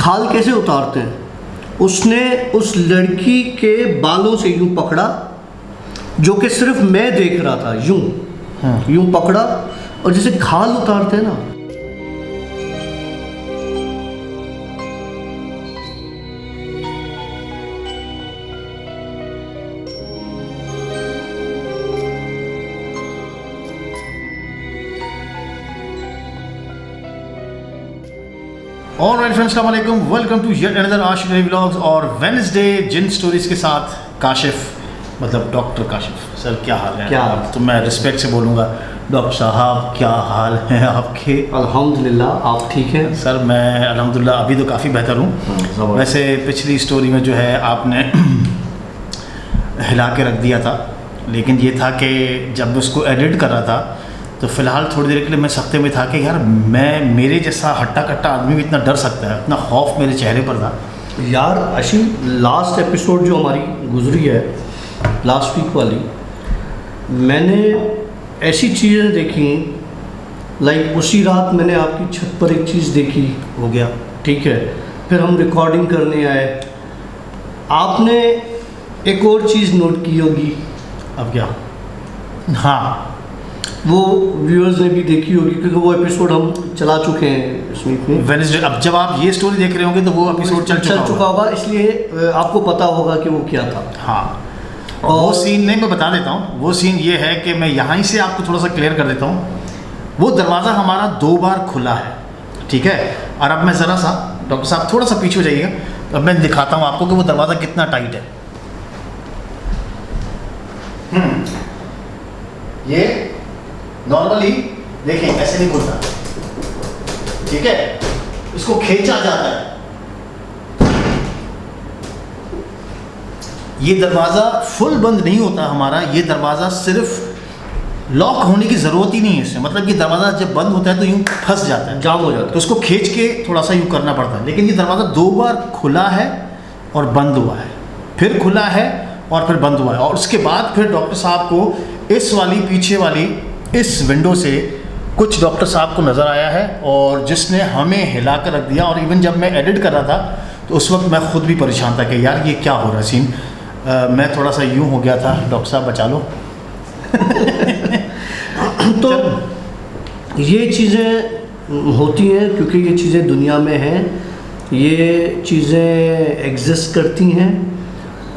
खाल कैसे उतारते हैं, उसने उस लड़की के बालों से यूं पकड़ा, जो कि सिर्फ मैं देख रहा था, यूं पकड़ा, और जैसे खाल उतारते हैं ना, और राइट फ्रेंड्स, अस्सलाम वालेकुम, welcome to yet another Ashiq vlogs और वेडनेसडे जिन स्टोरीज के साथ काशिफ, मतलब डॉक्टर काशिफ। सर क्या हाल है? क्या तो मैं रिस्पेक्ट से बोलूँगा, डॉक्टर साहब क्या हाल हैं आपके? अल्हम्दुलिल्लाह, आप ठीक हैं? सर मैं अल्हम्दुलिल्लाह अभी तो काफ़ी बेहतर हूँ। वैसे पिछली स्टोरी में जो है आपने हिला के रख दिया था, लेकिन ये था कि जब उसको एडिट कर रहा था तो फ़िलहाल थोड़ी देर के लिए मैं सख्ते में था कि यार मेरे जैसा हट्टा कट्टा आदमी भी इतना डर सकता है, इतना खौफ मेरे चेहरे पर था। यार अशी, लास्ट एपिसोड जो हमारी गुजरी है, लास्ट वीक वाली, मैंने ऐसी चीज़ें देखी, लाइक उसी रात मैंने आपकी छत पर एक चीज़ देखी, हो गया ठीक है, फिर हम रिकॉर्डिंग करने आए, आपने एक और चीज़ नोट की होगी। अब क्या? हाँ, वो व्यूअर्स ने भी देखी होगी क्योंकि वो एपिसोड हम चला चुके हैं इस वीक में, वेडनेसडे। अब जब आप ये स्टोरी देख रहे होंगे तो वो एपिसोड चल चुका होगा, इसलिए आपको पता होगा कि वो क्या था। हाँ, और वो सीन नहीं, मैं बता देता हूँ। वो सीन ये है कि मैं यहाँ ही से आपको थोड़ा सा क्लियर कर देता हूँ। वो दरवाज़ा हमारा 2 बार खुला है, ठीक है। और अब मैं ज़रा सा, डॉक्टर साहब थोड़ा सा पीछे हो जाइएगा, अब मैं दिखाता हूँ आपको कि वो दरवाज़ा कितना टाइट है। ये नॉर्मली देखें ऐसे नहीं खुलता, ठीक है, इसको खींचा जाता है। ये दरवाज़ा फुल बंद नहीं होता हमारा, ये दरवाज़ा सिर्फ लॉक होने की ज़रूरत ही नहीं है इसमें, मतलब कि दरवाज़ा जब बंद होता है तो यूँ फंस जाता है, जाम हो जाता है, तो उसको खींच के थोड़ा सा यूँ करना पड़ता है। लेकिन ये दरवाज़ा 2 बार खुला है और बंद हुआ है, फिर खुला है और फिर बंद हुआ है, और उसके बाद फिर डॉक्टर साहब को इस वाली पीछे वाली इस विंडो से कुछ डॉक्टर साहब को नज़र आया है, और जिसने हमें हिला कर रख दिया। और इवन जब मैं एडिट कर रहा था तो उस वक्त मैं ख़ुद भी परेशान था कि यार ये क्या हो रहा है सीन। मैं थोड़ा सा यूं हो गया था, डॉक्टर साहब बचा लो। तो ये चीज़ें होती हैं क्योंकि ये चीज़ें दुनिया में हैं, ये चीज़ें एग्जिस्ट करती हैं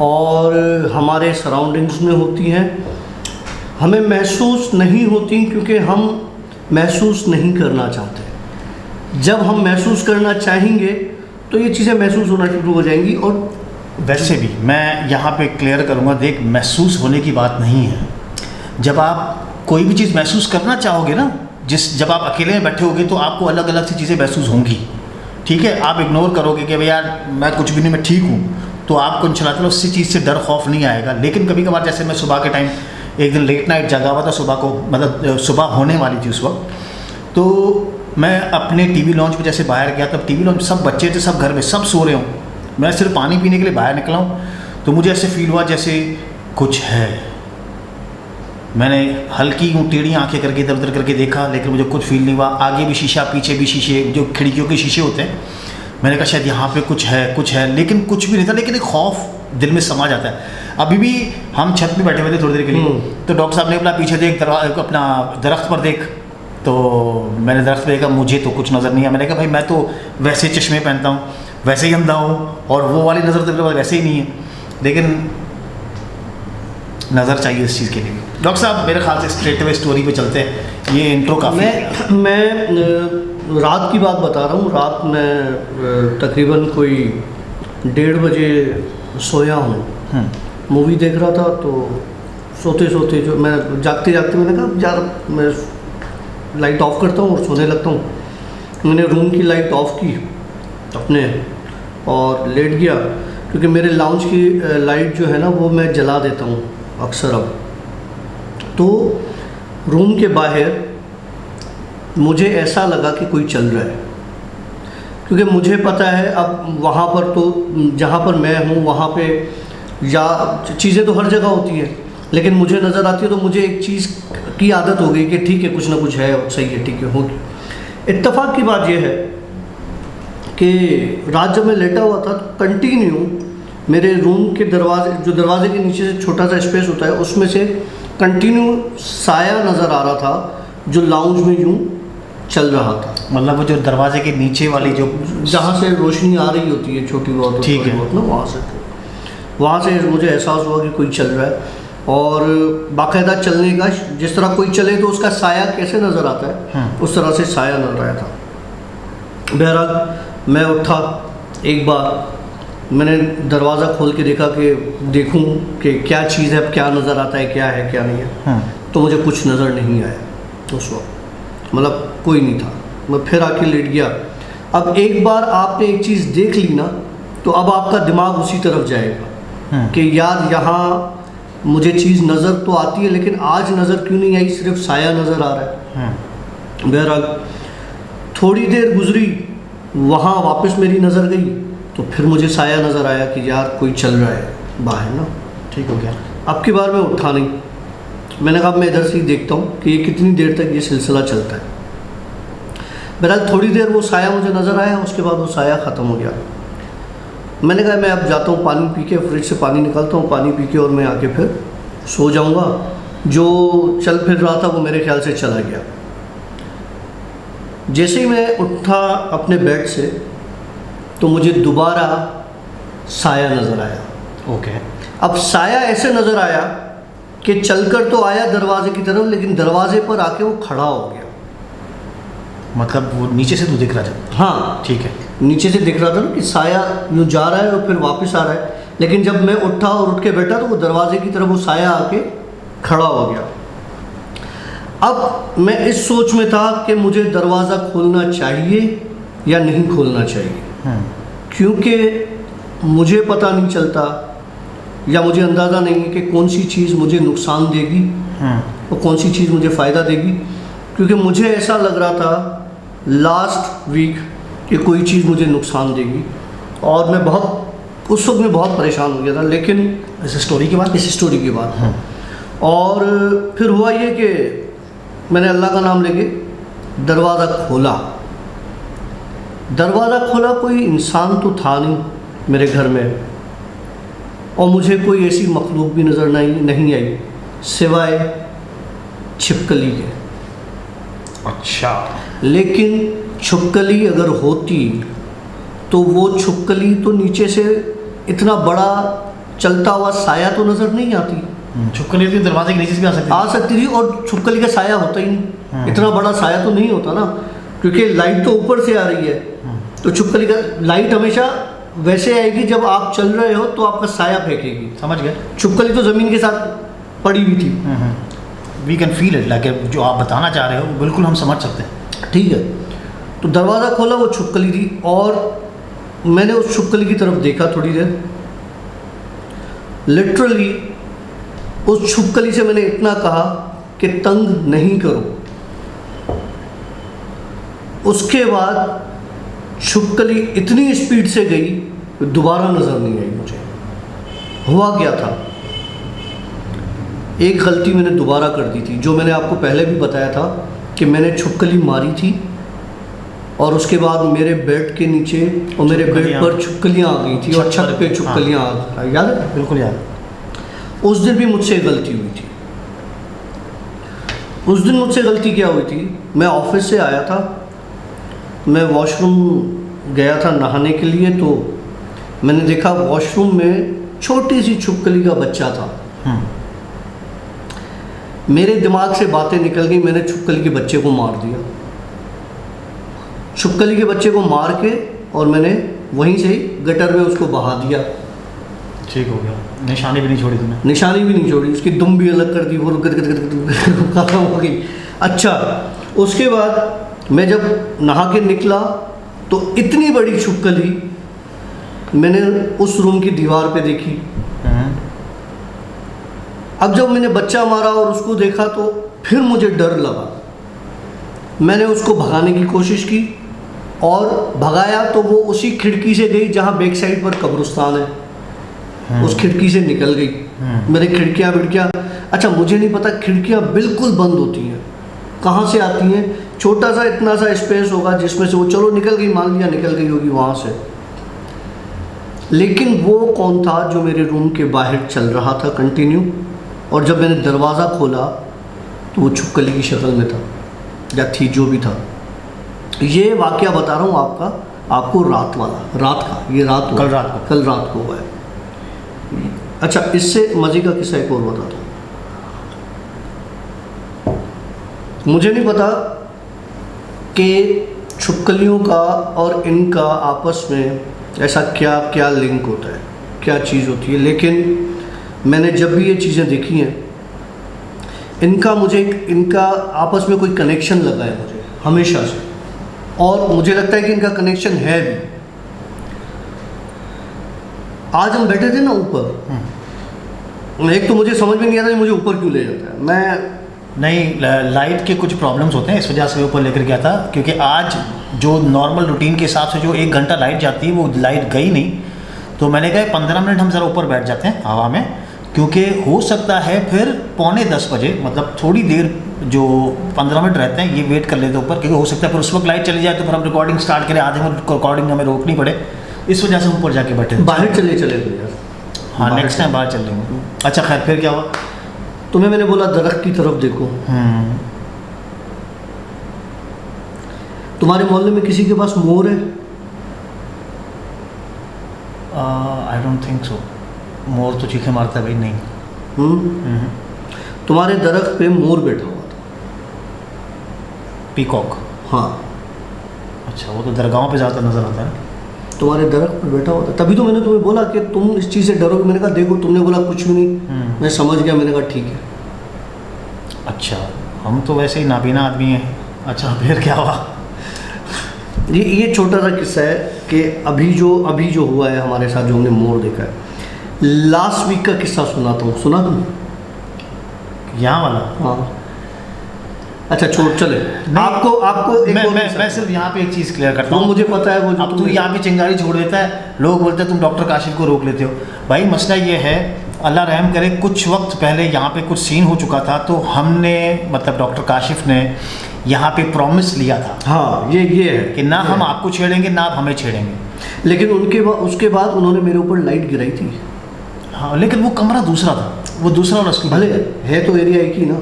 और हमारे सराउंडिंग्स में होती हैं। हमें महसूस नहीं होती क्योंकि हम महसूस नहीं करना चाहते। जब हम महसूस करना चाहेंगे तो ये चीज़ें महसूस होना शुरू हो जाएंगी। और वैसे भी मैं यहाँ पे क्लियर करूँगा, देख, महसूस होने की बात नहीं है। जब आप कोई भी चीज़ महसूस करना चाहोगे ना, जब आप अकेले में बैठे होगे तो आपको अलग अलग सी चीज़ें महसूस होंगी, ठीक है। आप इग्नोर करोगे कि भाई यार मैं कुछ भी नहीं, मैं ठीक हूँ, तो आपको इंशाल्लाह ताला उसी चीज़ से डर खौफ नहीं आएगा। लेकिन कभी कभार, जैसे मैं सुबह के टाइम एक दिन लेट नाइट जगा हुआ था, सुबह को मतलब सुबह होने वाली थी उस वक्त, तो मैं अपने टीवी लॉन्च पे जैसे बाहर गया, तब टीवी लॉन्च सब बच्चे थे, सब घर में सब सो रहे हूँ, मैं सिर्फ पानी पीने के लिए बाहर निकला हूँ, तो मुझे ऐसे फील हुआ जैसे कुछ है। मैंने हल्की यूँ टेढ़ी आंखें करके इधर उधर करके देखा, लेकिन मुझे कुछ फील नहीं हुआ। आगे भी शीशा, पीछे भी शीशे, जो खिड़कियों के शीशे होते हैं, मैंने कहा शायद यहाँ पे कुछ है, लेकिन कुछ भी नहीं था। लेकिन एक खौफ दिल में समा जाता है। अभी भी हम छत पे बैठे हुए थे थोड़ी देर के लिए, तो डॉक्टर साहब ने बोला पीछे देख, अपना दरख्त पर देख, तो मैंने दरख्त पे देखा, मुझे तो कुछ नज़र नहीं आया। मैंने कहा भाई मैं तो वैसे चश्मे पहनता हूँ, वैसे ही अंधा हूँ, और वो वाली नज़र तो वैसे ही नहीं है, लेकिन नज़र चाहिए इस चीज़ के लिए। डॉक्टर साहब मेरे ख्याल से स्ट्रेट अवे स्टोरी पे चलते हैं, ये इंट्रो काफ़ी। मैं रात की बात बता रहा हूँ। रात में तकरीबन कोई 1:30 बजे सोया हूँ, मूवी देख रहा था, तो सोते सोते जो मैं जागते जागते मैंने कहा यार मैं लाइट ऑफ करता हूँ और सोने लगता हूँ। मैंने रूम की लाइट ऑफ की अपने और लेट गया, क्योंकि मेरे लाउंज की लाइट जो है ना वो मैं जला देता हूँ अक्सर। अब तो रूम के बाहर मुझे ऐसा लगा कि कोई चल रहा है, क्योंकि मुझे पता है अब वहाँ पर तो जहाँ पर मैं हूँ वहाँ पे या चीज़ें तो हर जगह होती हैं, लेकिन मुझे नज़र आती है तो मुझे एक चीज़ की आदत हो गई कि ठीक है कुछ ना कुछ है, सही है, ठीक है, हो। इत्तेफाक की बात यह है कि रात जब मैं लेटा हुआ था तो कंटिन्यू मेरे रूम के दरवाजे के नीचे से छोटा सा स्पेस होता है, उसमें से कंटिन्यू साया नज़र आ रहा था जो लाउंज में यूं चल रहा था। मतलब वो जो दरवाजे के नीचे वाली जो जहाँ से रोशनी आ रही होती है छोटी बहुत, ठीक है, बहुत ना, वहाँ से मुझे एहसास हुआ कि कोई चल रहा है। और बाकायदा चलने का, जिस तरह कोई चले तो उसका साया कैसे नज़र आता है उस तरह से साया नज़र आया था। बहरहाल मैं उठा, एक बार मैंने दरवाज़ा खोल के देखा कि देखूं कि क्या चीज़ है, क्या नज़र आता है, क्या है क्या नहीं है। तो मुझे कुछ नज़र नहीं आया उस वक्त, मतलब कोई नहीं था। मैं फिर आके लेट गया। अब एक बार आपने एक चीज़ देख ली ना तो अब आपका दिमाग उसी तरफ जाएगा कि यार यहाँ मुझे चीज़ नज़र तो आती है लेकिन आज नज़र क्यों नहीं आई, सिर्फ साया नज़र आ रहा है। बहरहाल थोड़ी देर गुजरी, वहाँ वापस मेरी नज़र गई तो फिर मुझे साया नज़र आया कि यार कोई चल रहा है बाहर ना। ठीक हो गया। अब की बार मैं उठा नहीं, मैंने कहा मैं इधर से ही देखता हूँ कि ये कितनी देर तक ये सिलसिला चलता है। बहरहाल थोड़ी देर वो साया मुझे नज़र आया, उसके बाद वो साया ख़त्म हो गया। मैंने कहा मैं अब जाता हूँ पानी पी के, फ्रिज से पानी निकालता हूँ, पानी पी के और मैं आके फिर सो जाऊँगा। जो चल फिर रहा था वो मेरे ख्याल से चला गया। जैसे ही मैं उठा अपने बेड से तो मुझे दोबारा साया नज़र आया। ओके। अब साया ऐसे नज़र आया कि चलकर तो आया दरवाजे की तरफ, लेकिन दरवाजे पर आके वो खड़ा हो गया। मतलब वो नीचे से तो दिख रहा था? हाँ ठीक है। नीचे से दिख रहा था ना कि साया यूँ जा रहा है और फिर वापस आ रहा है, लेकिन जब मैं उठा और उठ के बैठा तो वो दरवाजे की तरफ वो साया आके खड़ा हो गया। अब मैं इस सोच में था कि मुझे दरवाज़ा खोलना चाहिए या नहीं खोलना चाहिए, क्योंकि मुझे पता नहीं चलता या मुझे अंदाज़ा नहीं है कि कौन सी चीज़ मुझे नुकसान देगी और कौन सी चीज़ मुझे फ़ायदा देगी। क्योंकि मुझे ऐसा लग रहा था लास्ट वीक कि कोई चीज़ मुझे नुकसान देगी और मैं बहुत उस वक्त में बहुत परेशान हो गया था। लेकिन इस स्टोरी के बाद और फिर हुआ ये कि मैंने अल्लाह का नाम लेके दरवाज़ा खोला। कोई इंसान तो था नहीं मेरे घर में और मुझे कोई ऐसी मखलूक भी नज़र नहीं आई सिवाय छिपकली के। अच्छा। लेकिन छिपकली अगर होती तो वो छिपकली तो नीचे से इतना बड़ा चलता हुआ साया तो नज़र नहीं आती। छिपकली तो दरवाजे के नीचे से भी आ सकती थी और छिपकली का साया होता ही नहीं, इतना बड़ा साया तो नहीं होता ना, क्योंकि लाइट तो ऊपर से आ रही है। तो छिपकली का लाइट हमेशा वैसे आएगी जब आप चल रहे हो तो आपका साया फेंकेगी। समझ गया। छिपकली तो ज़मीन के साथ पड़ी हुई थी। We can feel it, like जो आप बताना चाह रहे हो बिल्कुल हम समझ सकते हैं। ठीक है, तो दरवाज़ा खोला, वो छिपकली थी और मैंने उस छिपकली की तरफ देखा थोड़ी देर। लिटरली उस छिपकली से मैंने इतना कहा कि तंग नहीं करो। उसके बाद छिपकली इतनी स्पीड से गई दोबारा नज़र नहीं आई मुझे। हुआ क्या था, एक गलती मैंने दोबारा कर दी थी, जो मैंने आपको पहले भी बताया था कि मैंने छिपकली मारी थी और उसके बाद मेरे बेड के नीचे और मेरे बेड पर छिपकलियाँ आ गई थी और छत पे छिपकलियाँ आ गई। याद है? बिल्कुल याद। उस दिन भी मुझसे गलती हुई थी। उस दिन मुझसे गलती क्या हुई थी, मैं ऑफिस से आया था, मैं वॉशरूम गया था नहाने के लिए, तो मैंने देखा वॉशरूम में छोटी सी छिपकली का बच्चा था। मेरे दिमाग से बातें निकल गई, मैंने छिपकली के बच्चे को मार दिया। छिपकली के बच्चे को मार के और मैंने वहीं से ही गटर में उसको बहा दिया। ठीक हो गया। निशानी भी नहीं छोड़ी तुमने? निशानी भी नहीं छोड़ी, उसकी दुम भी अलग कर दी, वो खत्म हो गई। अच्छा, उसके बाद मैं जब नहा के निकला तो इतनी बड़ी छिपकली मैंने उस रूम की दीवार पे देखी। अब जब मैंने बच्चा मारा और उसको देखा तो फिर मुझे डर लगा। मैंने उसको भगाने की कोशिश की और भगाया तो वो उसी खिड़की से गई जहाँ बैक साइड पर कब्रिस्तान है, उस खिड़की से निकल गई। मेरे खिड़कियाँ, अच्छा मुझे नहीं पता, खिड़कियाँ बिल्कुल बंद होती हैं, कहाँ से आती हैं छोटा सा इतना सा स्पेस होगा जिसमें से वो चलो निकल गई, मान लिया निकल गई होगी वहाँ से, लेकिन वो कौन था जो मेरे रूम के बाहर चल रहा था कंटिन्यू, और जब मैंने दरवाज़ा खोला तो वो छुपकली की शक्ल में था या थी, जो भी था। ये वाकया बता रहा हूँ आपको रात वाला, रात का, ये रात हुआ, कल रात को हुआ है। अच्छा, इससे मज़े का किस्सा एक और बताता हूँ। मुझे नहीं पता कि छुपकलियों का और इनका आपस में ऐसा क्या क्या लिंक होता है, क्या चीज़ होती है, लेकिन मैंने जब भी ये चीज़ें देखी हैं, इनका आपस में कोई कनेक्शन लगा है मुझे हमेशा से, और मुझे लगता है कि इनका कनेक्शन है भी। आज हम बैठे थे ना ऊपर, एक तो मुझे समझ में नहीं आता मुझे ऊपर क्यों ले जाता है। मैं नहीं, लाइट के कुछ प्रॉब्लम्स होते हैं, इस वजह से ऊपर लेकर गया था, क्योंकि आज जो नॉर्मल रूटीन के हिसाब से जो 1 घंटा लाइट जाती है वो लाइट गई नहीं, तो मैंने कहा 15 मिनट हम ज़रा ऊपर बैठ जाते हैं हवा में, क्योंकि हो सकता है फिर 9:45 बजे, मतलब थोड़ी देर जो 15 मिनट रहते हैं ये वेट कर लेते ऊपर, क्योंकि हो सकता है फिर उस वक्त लाइट चली जाए तो फिर हम रिकॉर्डिंग स्टार्ट करें, आधे में रिकॉर्डिंग हमें रोकनी पड़े, इस वजह से हम ऊपर जाके बैठे। बाहर चले यार। हाँ, नेक्स्ट टाइम बाहर चल लेंगे। अच्छा खैर, फिर क्या हुआ? तुम्हें मैंने बोला दरख्त की तरफ देखो। तुम्हारे मोहल्ले में किसी के पास मोर है? I don't think so. मोर तो चीखे मारता है भाई, नहीं। तुम्हारे दरख्त पे मोर बैठा हुआ था। पीकॉक? हाँ। अच्छा, वो तो दरगाहों पे ज़्यादा नज़र आता है। तुम्हारे दरख्त पे बैठा हुआ था, तभी तो मैंने तुम्हें बोला कि तुम इस चीज़ से डरोगे। मैंने कहा देखो, तुमने बोला कुछ भी नहीं, मैं समझ गया, मैंने कहा ठीक है। अच्छा, हम तो वैसे ही नाबीना आदमी हैं। अच्छा, फिर क्या हुआ? ये छोटा सा किस्सा है कि अभी जो हुआ है हमारे साथ, जो हमने मोर देखा है। लास्ट वीक का किस्सा सुनाता हूँ, सुना तुम? यहाँ वाला? हाँ। अच्छा छोड़, चले। आपको मैं सिर्फ यहाँ पे एक चीज़ क्लियर करता हूँ। मुझे पता है वो, अब तू यहाँ पे चिंगारी छोड़ देता है, लोग बोलते हैं तुम डॉक्टर काशिफ को रोक लेते हो। भाई मसला ये है, अल्लाह रहम करे, कुछ वक्त पहले यहाँ पे कुछ सीन हो चुका था, तो हमने मतलब डॉक्टर काशिफ ने यहाँ पे प्रॉमिस लिया था। हाँ, ये है कि ना हम आपको छेड़ेंगे ना आप हमें छेड़ेंगे, लेकिन उसके बाद उन्होंने मेरे ऊपर लाइट गिराई थी। हाँ, लेकिन वो कमरा दूसरा था, वो दूसरा और उसकी भले है तो एरिया एक ही ना,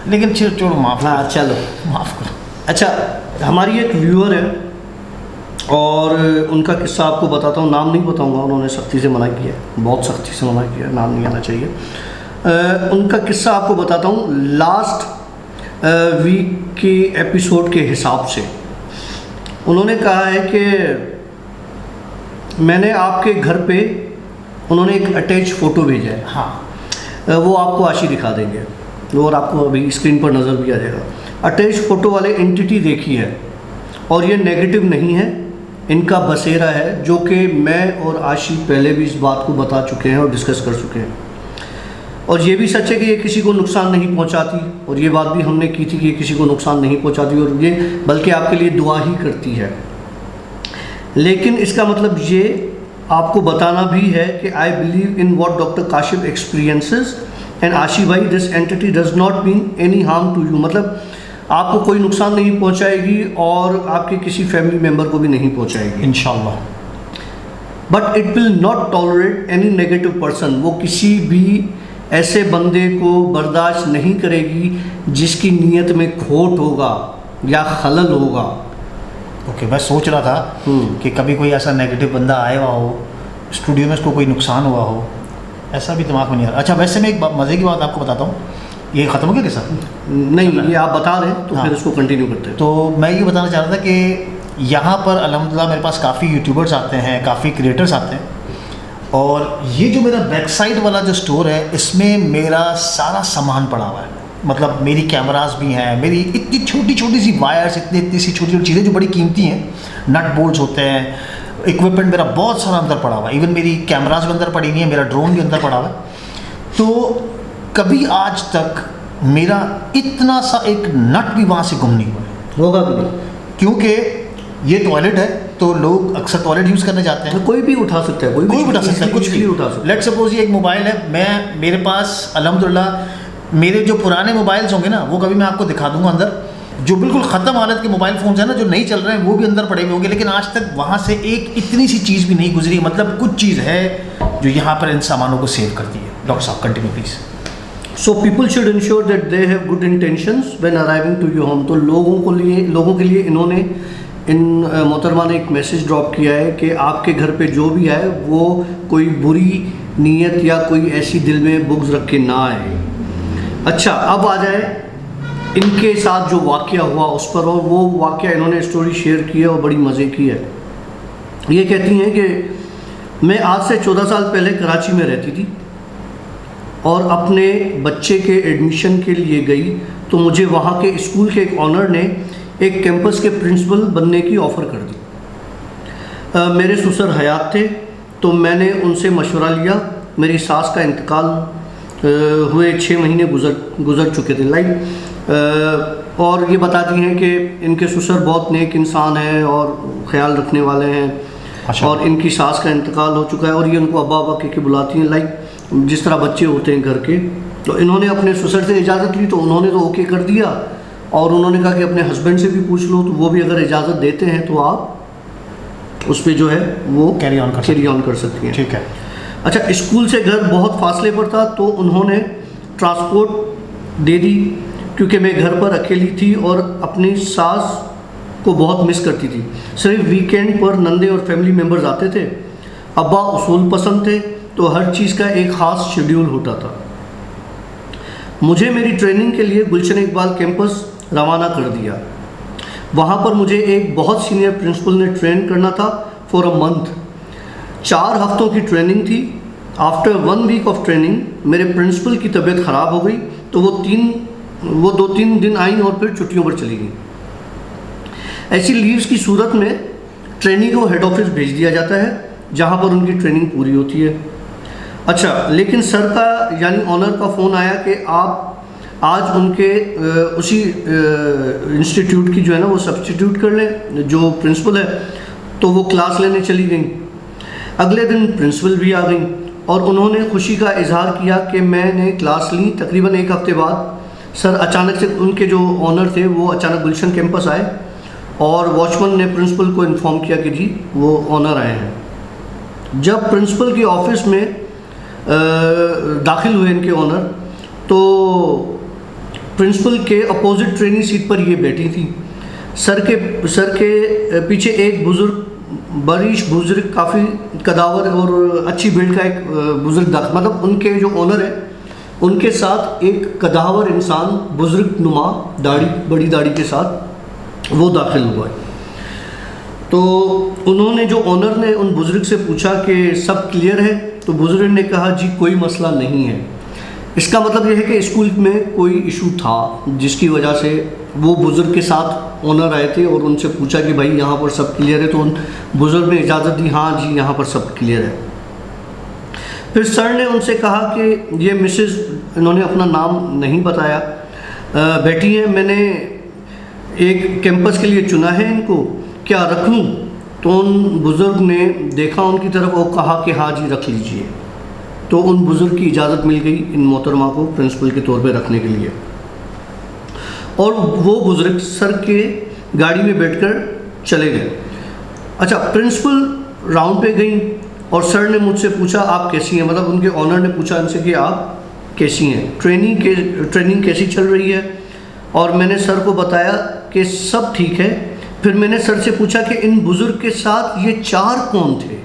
लेकिन छोड़ो, माफ़। हाँ चलो, माफ़ करो। अच्छा, हमारी एक व्यूअर है और उनका किस्सा आपको बताता हूँ, नाम नहीं बताऊँगा, उन्होंने सख्ती से मना किया है, बहुत सख्ती से मना किया है, नाम नहीं आना चाहिए। उनका किस्सा आपको बताता हूँ। लास्ट वीक के एपिसोड के हिसाब से उन्होंने कहा है कि मैंने आपके घर पे, उन्होंने एक अटैच फ़ोटो भेजा है। हाँ, वो आपको आशी दिखा देंगे, और आपको अभी स्क्रीन पर नज़र भी आ जाएगा। अटैच फ़ोटो वाले एंटिटी देखी है, और ये नेगेटिव नहीं है, इनका बसेरा है, जो कि मैं और आशी पहले भी इस बात को बता चुके हैं और डिस्कस कर चुके हैं। और ये भी सच है कि ये किसी को नुकसान नहीं पहुंचाती, और ये बात भी हमने की थी कि ये किसी को नुकसान नहीं पहुंचाती, और ये बल्कि आपके लिए दुआ ही करती है। लेकिन इसका मतलब ये आपको बताना भी है कि I believe in what doctor Kashif experiences and Ashi भाई, this entity does not mean any harm to you. मतलब आपको कोई नुकसान नहीं पहुंचाएगी और आपके किसी फैमिली मेम्बर को भी नहीं पहुंचाएगी, इंशाल्लाह। But it will not tolerate any negative person. वो किसी भी ऐसे बंदे को बर्दाश्त नहीं करेगी जिसकी नीयत में खोट होगा या खलल होगा। ओके, मैं सोच रहा था कि कभी कोई ऐसा नेगेटिव बंदा आया हुआ हो स्टूडियो में, उसको कोई नुकसान हुआ हो, ऐसा भी दिमाग में नहीं आ रहा। अच्छा, वैसे मैं एक मज़े की बात आपको बताता हूँ। ये ख़त्म हो गया किस्सा? नहीं, ये आप बता रहे हैं तो हाँ, फिर उसको कंटिन्यू करते हैं। तो मैं ये बताना चाह रहा था कि यहाँ पर अल्हम्दुलिल्लाह मेरे पास काफ़ी यूट्यूबर्स आते हैं, काफ़ी क्रिएटर्स आते हैं, और ये जो मेरा बैक साइड वाला जो स्टोर है, इसमें मेरा सारा सामान पड़ा हुआ है। मतलब मेरी कैमरास भी हैं, मेरी इतनी छोटी छोटी सी वायर्स, इतनी सी छोटी छोटी चीज़ें जो बड़ी कीमती हैं, नट बोल्ट्स होते हैं, इक्विपमेंट मेरा बहुत सारा अंदर पड़ा हुआ है। इवन मेरी कैमरास भी अंदर पड़ी हुई है, मेरा ड्रोन भी अंदर पड़ा हुआ है। तो कभी आज तक मेरा इतना सा एक नट भी वहाँ से गुम नहीं हुआ होगा भी नहीं, क्योंकि ये टॉयलेट है तो लोग अक्सर टॉयलेट यूज़ करने जाते हैं। कोई भी उठा सकता है, कोई भी उठा सकता है, कुछ भी उठा सकता है। लेट सपोज ये एक मोबाइल है, मेरे पास अल्हम्दुलिल्लाह मेरे जो पुराने मोबाइल्स होंगे ना, वो कभी मैं आपको दिखा दूंगा अंदर, जो बिल्कुल ख़त्म हालत के मोबाइल फ़ोन्स हैं ना, जो नहीं चल रहे हैं, वो भी अंदर पड़े हुए होंगे, लेकिन आज तक वहाँ से एक इतनी सी चीज़ भी नहीं गुजरी। मतलब कुछ चीज़ है जो यहाँ पर इन सामानों को सेव करती है। डॉक्टर साहब continue please. So people should ensure that they have good intentions when arriving to your home. तो लोगों के लिए इन्होंने मोहतरमा ने एक मैसेज ड्रॉप किया है कि आपके घर पे जो भी आए वो कोई बुरी नीयत या कोई ऐसी दिल में बुग़्ज़ रख के ना आए। अच्छा, अब आ जाए इनके साथ जो वाक़या हुआ उस पर, और वो वाक़या इन्होंने स्टोरी शेयर की है और बड़ी मज़े की है। ये कहती हैं कि मैं आज से 14 साल पहले कराची में रहती थी और अपने बच्चे के एडमिशन के लिए गई तो मुझे वहाँ के स्कूल के एक ऑनर ने एक कैंपस के प्रिंसिपल बनने की ऑफ़र कर दी। मेरे ससुर हयात थे तो मैंने उनसे मशवरा लिया। मेरी सास का इंतकाल हुए 6 महीने गुज़र चुके थे और ये बताती हैं कि इनके ससुर बहुत नेक इंसान हैं और ख़्याल रखने वाले हैं। अच्छा। और इनकी सास का इंतकाल हो चुका है और ये उनको अब्बा अब्बा कह के बुलाती हैं, जिस तरह बच्चे होते हैं घर के। तो इन्होंने अपने ससुर से इजाज़त ली तो उन्होंने तो ओके कर दिया और उन्होंने कहा कि अपने हस्बैंड से भी पूछ लो, तो वो भी अगर इजाज़त देते हैं तो आप उस पर जो है वो कैरी ऑन कर सकती हैं। ठीक है। अच्छा, स्कूल से घर बहुत फासले पर था तो उन्होंने ट्रांसपोर्ट दे दी क्योंकि मैं घर पर अकेली थी और अपनी सास को बहुत मिस करती थी। सिर्फ वीकेंड पर नंदे और फैमिली मेम्बर्स आते थे। अब्बा उसूल पसंद थे तो हर चीज़ का एक ख़ास शेड्यूल होता था। मुझे मेरी ट्रेनिंग के लिए गुलशन इकबाल कैंपस रवाना कर दिया। वहाँ पर मुझे एक बहुत सीनियर प्रिंसिपल ने ट्रेन करना था फॉर अ मंथ। 4 हफ्तों की ट्रेनिंग थी। आफ्टर 1 वीक ऑफ ट्रेनिंग मेरे प्रिंसिपल की तबीयत ख़राब हो गई तो वो 2-3 दिन आई और फिर छुट्टियों पर चली गई। ऐसी लीव्स की सूरत में ट्रेनी को हेड ऑफिस भेज दिया जाता है जहाँ पर उनकी ट्रेनिंग पूरी होती है। अच्छा, लेकिन सर का यानी ऑनर का फ़ोन आया कि आप आज उनके उसी इंस्टीट्यूट की जो है ना वो सब्स्टिट्यूट कर लें, जो प्रिंसिपल है। तो वो क्लास लेने चली गई। अगले दिन प्रिंसिपल भी आ गई और उन्होंने खुशी का इजहार किया कि मैंने क्लास ली। तकरीबन 1 हफ्ते बाद सर अचानक से, उनके जो ऑनर थे वो अचानक गुलशन कैंपस आए और वॉचमैन ने प्रिंसिपल को इन्फॉर्म किया कि जी वो ऑनर आए हैं। जब प्रिंसिपल की ऑफ़िस में दाखिल हुए इनके ऑनर, तो प्रिंसिपल के अपोजिट ट्रेनिंग सीट पर ये बैठी थी। सर के पीछे एक बुजुर्ग काफ़ी कदावर और अच्छी बिल्ड का एक बुजुर्ग मतलब उनके जो ऑनर है उनके साथ एक कदावर इंसान बुजुर्ग नुमा बड़ी दाढ़ी के साथ वो दाखिल हुआ है। तो उन्होंने जो ऑनर ने उन बुजुर्ग से पूछा कि सब क्लियर है, तो बुजुर्ग ने कहा जी कोई मसला नहीं है। इसका मतलब यह है कि स्कूल में कोई इशू था जिसकी वजह से वो बुजुर्ग के साथ ऑनर आए थे और उनसे पूछा कि भाई यहाँ पर सब क्लियर है, तो उन बुजुर्ग ने इजाज़त दी, हाँ जी यहाँ पर सब क्लियर है। फिर सर ने उनसे कहा कि ये मिसेस, इन्होंने अपना नाम नहीं बताया, बैठी हैं, मैंने एक कैंपस के लिए चुना है इनको, क्या रख लूँ? तो उन बुज़ुर्ग ने देखा उनकी तरफ और कहा कि हाँ जी रख लीजिए। तो उन बुज़ुर्ग की इजाज़त मिल गई इन मोहतरमा को प्रिंसिपल के तौर पे रखने के लिए और वो बुज़ुर्ग सर के गाड़ी में बैठकर चले गए। अच्छा, प्रिंसिपल राउंड पे गई और सर ने मुझसे पूछा आप कैसी हैं, मतलब उनके ऑनर ने पूछा उनसे कि आप कैसी हैं, ट्रेनिंग कैसी चल रही है। और मैंने सर को बताया कि सब ठीक है। फिर मैंने सर से पूछा कि इन बुज़ुर्ग के साथ ये 4 कौन थे?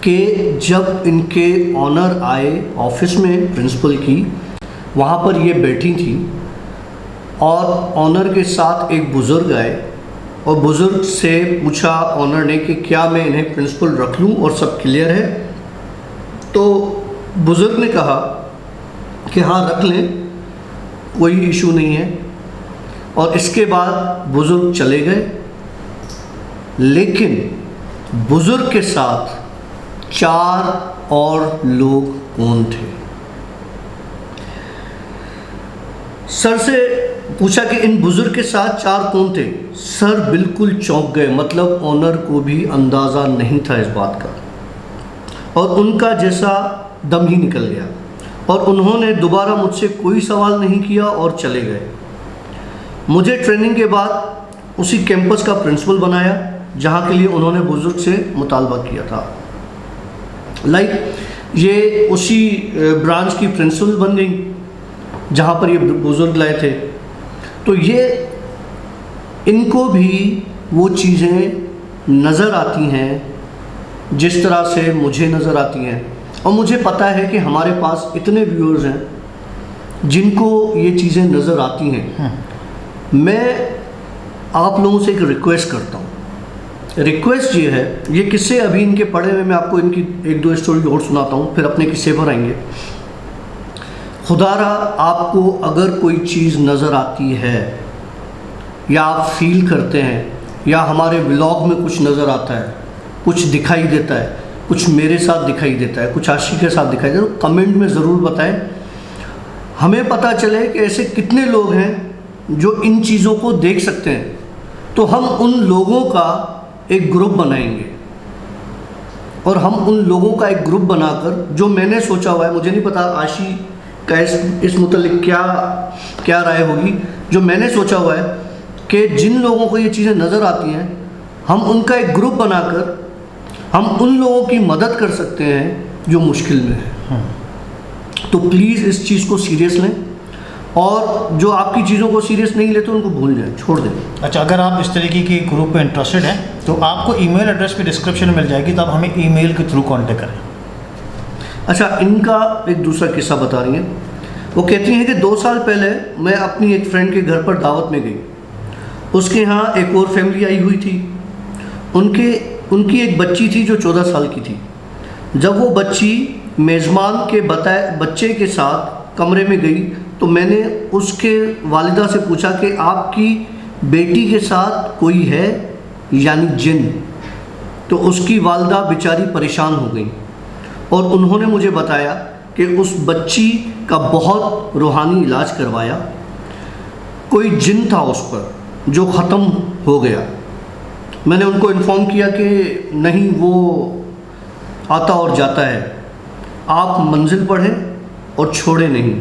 कि जब इनके ऑनर आए ऑफिस में प्रिंसिपल की, वहाँ पर ये बैठी थी और ऑनर के साथ एक बुज़ुर्ग आए और बुज़ुर्ग से पूछा ऑनर ने कि क्या मैं इन्हें प्रिंसिपल रख लूँ और सब क्लियर है? तो बुज़ुर्ग ने कहा कि हाँ रख लें, कोई इशू नहीं है। और इसके बाद बुज़ुर्ग चले गए, लेकिन बुज़ुर्ग के साथ 4 और लोग कौन थे? सर से पूछा कि इन बुज़ुर्ग के साथ 4 कौन थे? सर बिल्कुल चौंक गए, मतलब ऑनर को भी अंदाज़ा नहीं था इस बात का और उनका जैसा दम ही निकल गया और उन्होंने दोबारा मुझसे कोई सवाल नहीं किया और चले गए। मुझे ट्रेनिंग के बाद उसी कैंपस का प्रिंसिपल बनाया जहाँ के लिए उन्होंने बुजुर्ग से मुतालबा किया था। ये उसी ब्रांच की प्रिंसिपल बन गई जहाँ पर ये बुजुर्ग लाए थे। तो ये इनको भी वो चीज़ें नज़र आती हैं जिस तरह से मुझे नज़र आती हैं, और मुझे पता है कि हमारे पास इतने व्यूअर्स हैं जिनको ये चीज़ें नज़र आती हैं। मैं आप लोगों से एक रिक्वेस्ट करता हूँ। रिक्वेस्ट ये है, ये किस्से अभी इनके पढ़े हुए मैं आपको इनकी एक दो स्टोरी और सुनाता हूँ, फिर अपने किस्से पर आएंगे। खुदारा आपको अगर कोई चीज़ नज़र आती है या आप फील करते हैं या हमारे व्लॉग में कुछ नज़र आता है, कुछ दिखाई देता है, कुछ मेरे साथ दिखाई देता है, कुछ आशिक के साथ दिखाई देता है, तो कमेंट में ज़रूर बताएं। हमें पता चले कि ऐसे कितने लोग हैं जो इन चीज़ों को देख सकते हैं, तो हम उन लोगों का एक ग्रुप बनाएंगे और हम उन लोगों का एक ग्रुप बनाकर, जो मैंने सोचा हुआ है, मुझे नहीं पता आशी का इस मुतल्लिक क्या राय होगी, जो मैंने सोचा हुआ है कि जिन लोगों को ये चीज़ें नज़र आती हैं, हम उनका एक ग्रुप बनाकर हम उन लोगों की मदद कर सकते हैं जो मुश्किल में है। तो प्लीज़ इस चीज़ को सीरियस लें, और जो आपकी चीज़ों को सीरियस नहीं लेते उनको भूल जाएं, छोड़ दें। अच्छा, अगर आप इस तरीके की ग्रुप में इंटरेस्टेड हैं तो आपको ईमेल एड्रेस भी डिस्क्रिप्शन में मिल जाएगी, तो आप हमें ईमेल के थ्रू कांटेक्ट करें। अच्छा, इनका एक दूसरा किस्सा बता रही हैं। वो कहती हैं कि 2 साल पहले मैं अपनी एक फ्रेंड के घर पर दावत में गई। उसके यहाँ एक और फैमिली आई हुई थी। उनकी एक बच्ची थी जो 14 साल की थी। जब वो बच्ची मेज़बान के बताए बच्चे के साथ कमरे में गई तो मैंने उसके वालिदा से पूछा कि आपकी बेटी के साथ कोई है, यानी जिन। तो उसकी वालिदा बेचारी परेशान हो गई और उन्होंने मुझे बताया कि उस बच्ची का बहुत रूहानी इलाज करवाया, कोई जिन था उस पर जो ख़त्म हो गया। मैंने उनको इन्फॉर्म किया कि नहीं, वो आता और जाता है, आप मंजिल पढ़ें और छोड़े नहीं।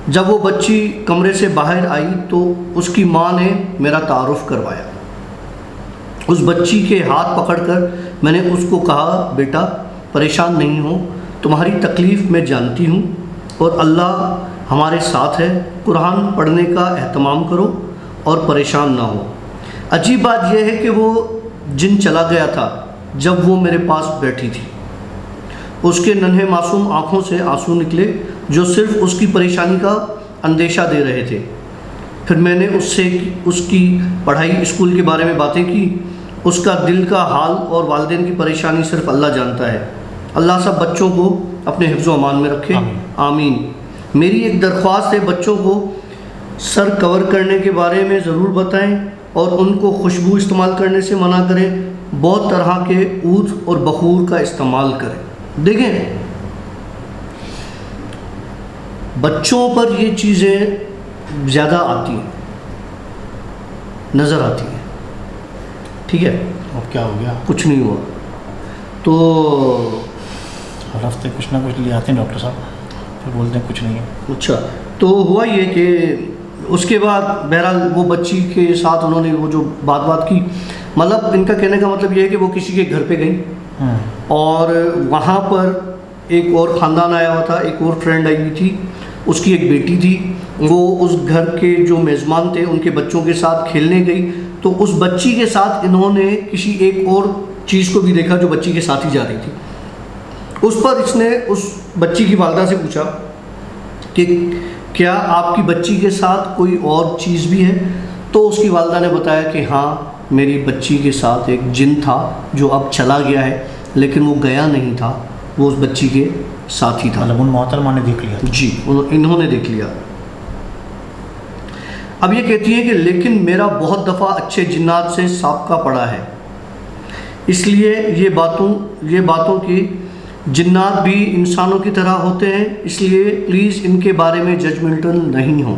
जब वो बच्ची कमरे से बाहर आई तो उसकी माँ ने मेरा तारुफ करवाया। उस बच्ची के हाथ पकड़कर मैंने उसको कहा, बेटा परेशान नहीं हो, तुम्हारी तकलीफ़ मैं जानती हूँ और अल्लाह हमारे साथ है। कुरान पढ़ने का एहतमाम करो और परेशान ना हो। अजीब बात यह है कि वो जिन चला गया था जब वो मेरे पास बैठी थी। उसके नन्हे मासूम आँखों से आंसू निकले जो सिर्फ उसकी परेशानी का अंदेशा दे रहे थे। फिर मैंने उससे उसकी पढ़ाई, स्कूल के बारे में बातें की। उसका दिल का हाल और वालिदैन की परेशानी सिर्फ अल्लाह जानता है। अल्लाह सब बच्चों को अपने हिफ्ज़-ओ अमान में रखे, आमीन। मेरी एक दरख्वास्त है, बच्चों को सर कवर करने के बारे में ज़रूर बताएं और उनको खुशबू इस्तेमाल करने से मना करें। बहुत तरह के ऊद और बखूर का इस्तेमाल करें। देखें, बच्चों पर ये चीज़ें ज़्यादा आती हैं, नज़र आती हैं। ठीक है, अब क्या हो गया? कुछ नहीं हुआ। तो हर हफ्ते कुछ ना कुछ ले आते हैं डॉक्टर साहब, फिर बोलते हैं कुछ नहीं है। अच्छा, तो हुआ ये कि उसके बाद बहरहाल वो बच्ची के साथ उन्होंने वो जो बात की, मतलब इनका कहने का मतलब ये है कि वो किसी के घर पे गई और वहाँ पर एक और ख़ानदान आया हुआ था, एक और फ्रेंड आई हुई थी, उसकी एक बेटी थी। वो उस घर के जो मेज़बान थे उनके बच्चों के साथ खेलने गई, तो उस बच्ची के साथ इन्होंने किसी एक और चीज़ को भी देखा जो बच्ची के साथ ही जा रही थी। उस पर इसने उस बच्ची की वालिदा से पूछा कि क्या आपकी बच्ची के साथ कोई और चीज़ भी है? तो उसकी वालिदा ने बताया कि हाँ, मेरी बच्ची के साथ एक जिन था जो अब चला गया है, लेकिन वो गया नहीं था, वो उस बच्ची के साथ ही था। मतलब उन मोहतरमा ने देख लिया? जी, इन्होंने देख लिया। अब ये कहती है कि लेकिन मेरा बहुत दफ़ा अच्छे जिन्नात से साबका पड़ा है, इसलिए ये बातों की जिन्नात भी इंसानों की तरह होते हैं, इसलिए प्लीज़ इनके बारे में जजमेंटल नहीं हो।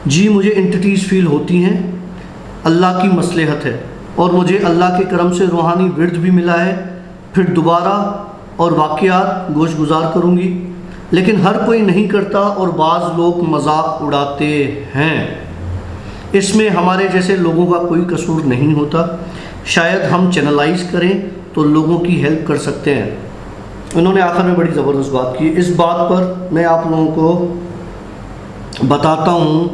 जी, मुझे एंटिटीज़ फील होती हैं, अल्लाह की मसलहत है और मुझे अल्लाह के करम से रूहानी विर्द भी मिला है। फिर दोबारा और वाक़यात गोशगुजार करूँगी। लेकिन हर कोई नहीं करता और बाज़ लोग मजाक उड़ाते हैं। इसमें हमारे जैसे लोगों का कोई कसूर नहीं होता। शायद हम चैनलाइज करें तो लोगों की हेल्प कर सकते हैं। उन्होंने आखिर में बड़ी ज़बरदस्त बात की। इस बात पर मैं आप लोगों को बताता हूँ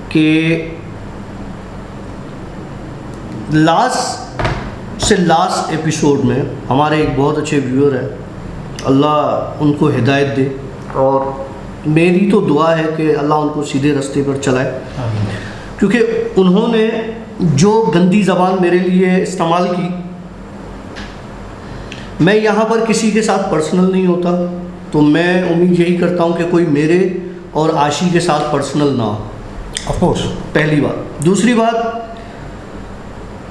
कि लास्ट एपिसोड में हमारे एक बहुत अच्छे व्यूअर है, अल्लाह उनको हिदायत दे, और मेरी तो दुआ है कि अल्लाह उनको सीधे रास्ते पर चलाए, क्योंकि उन्होंने जो गंदी ज़बान मेरे लिए इस्तेमाल की, मैं यहाँ पर किसी के साथ पर्सनल नहीं होता, तो मैं उम्मीद यही करता हूँ कि कोई मेरे और आशी के साथ पर्सनल ना हो। ऑफ कोर्स, पहली बात। दूसरी बात,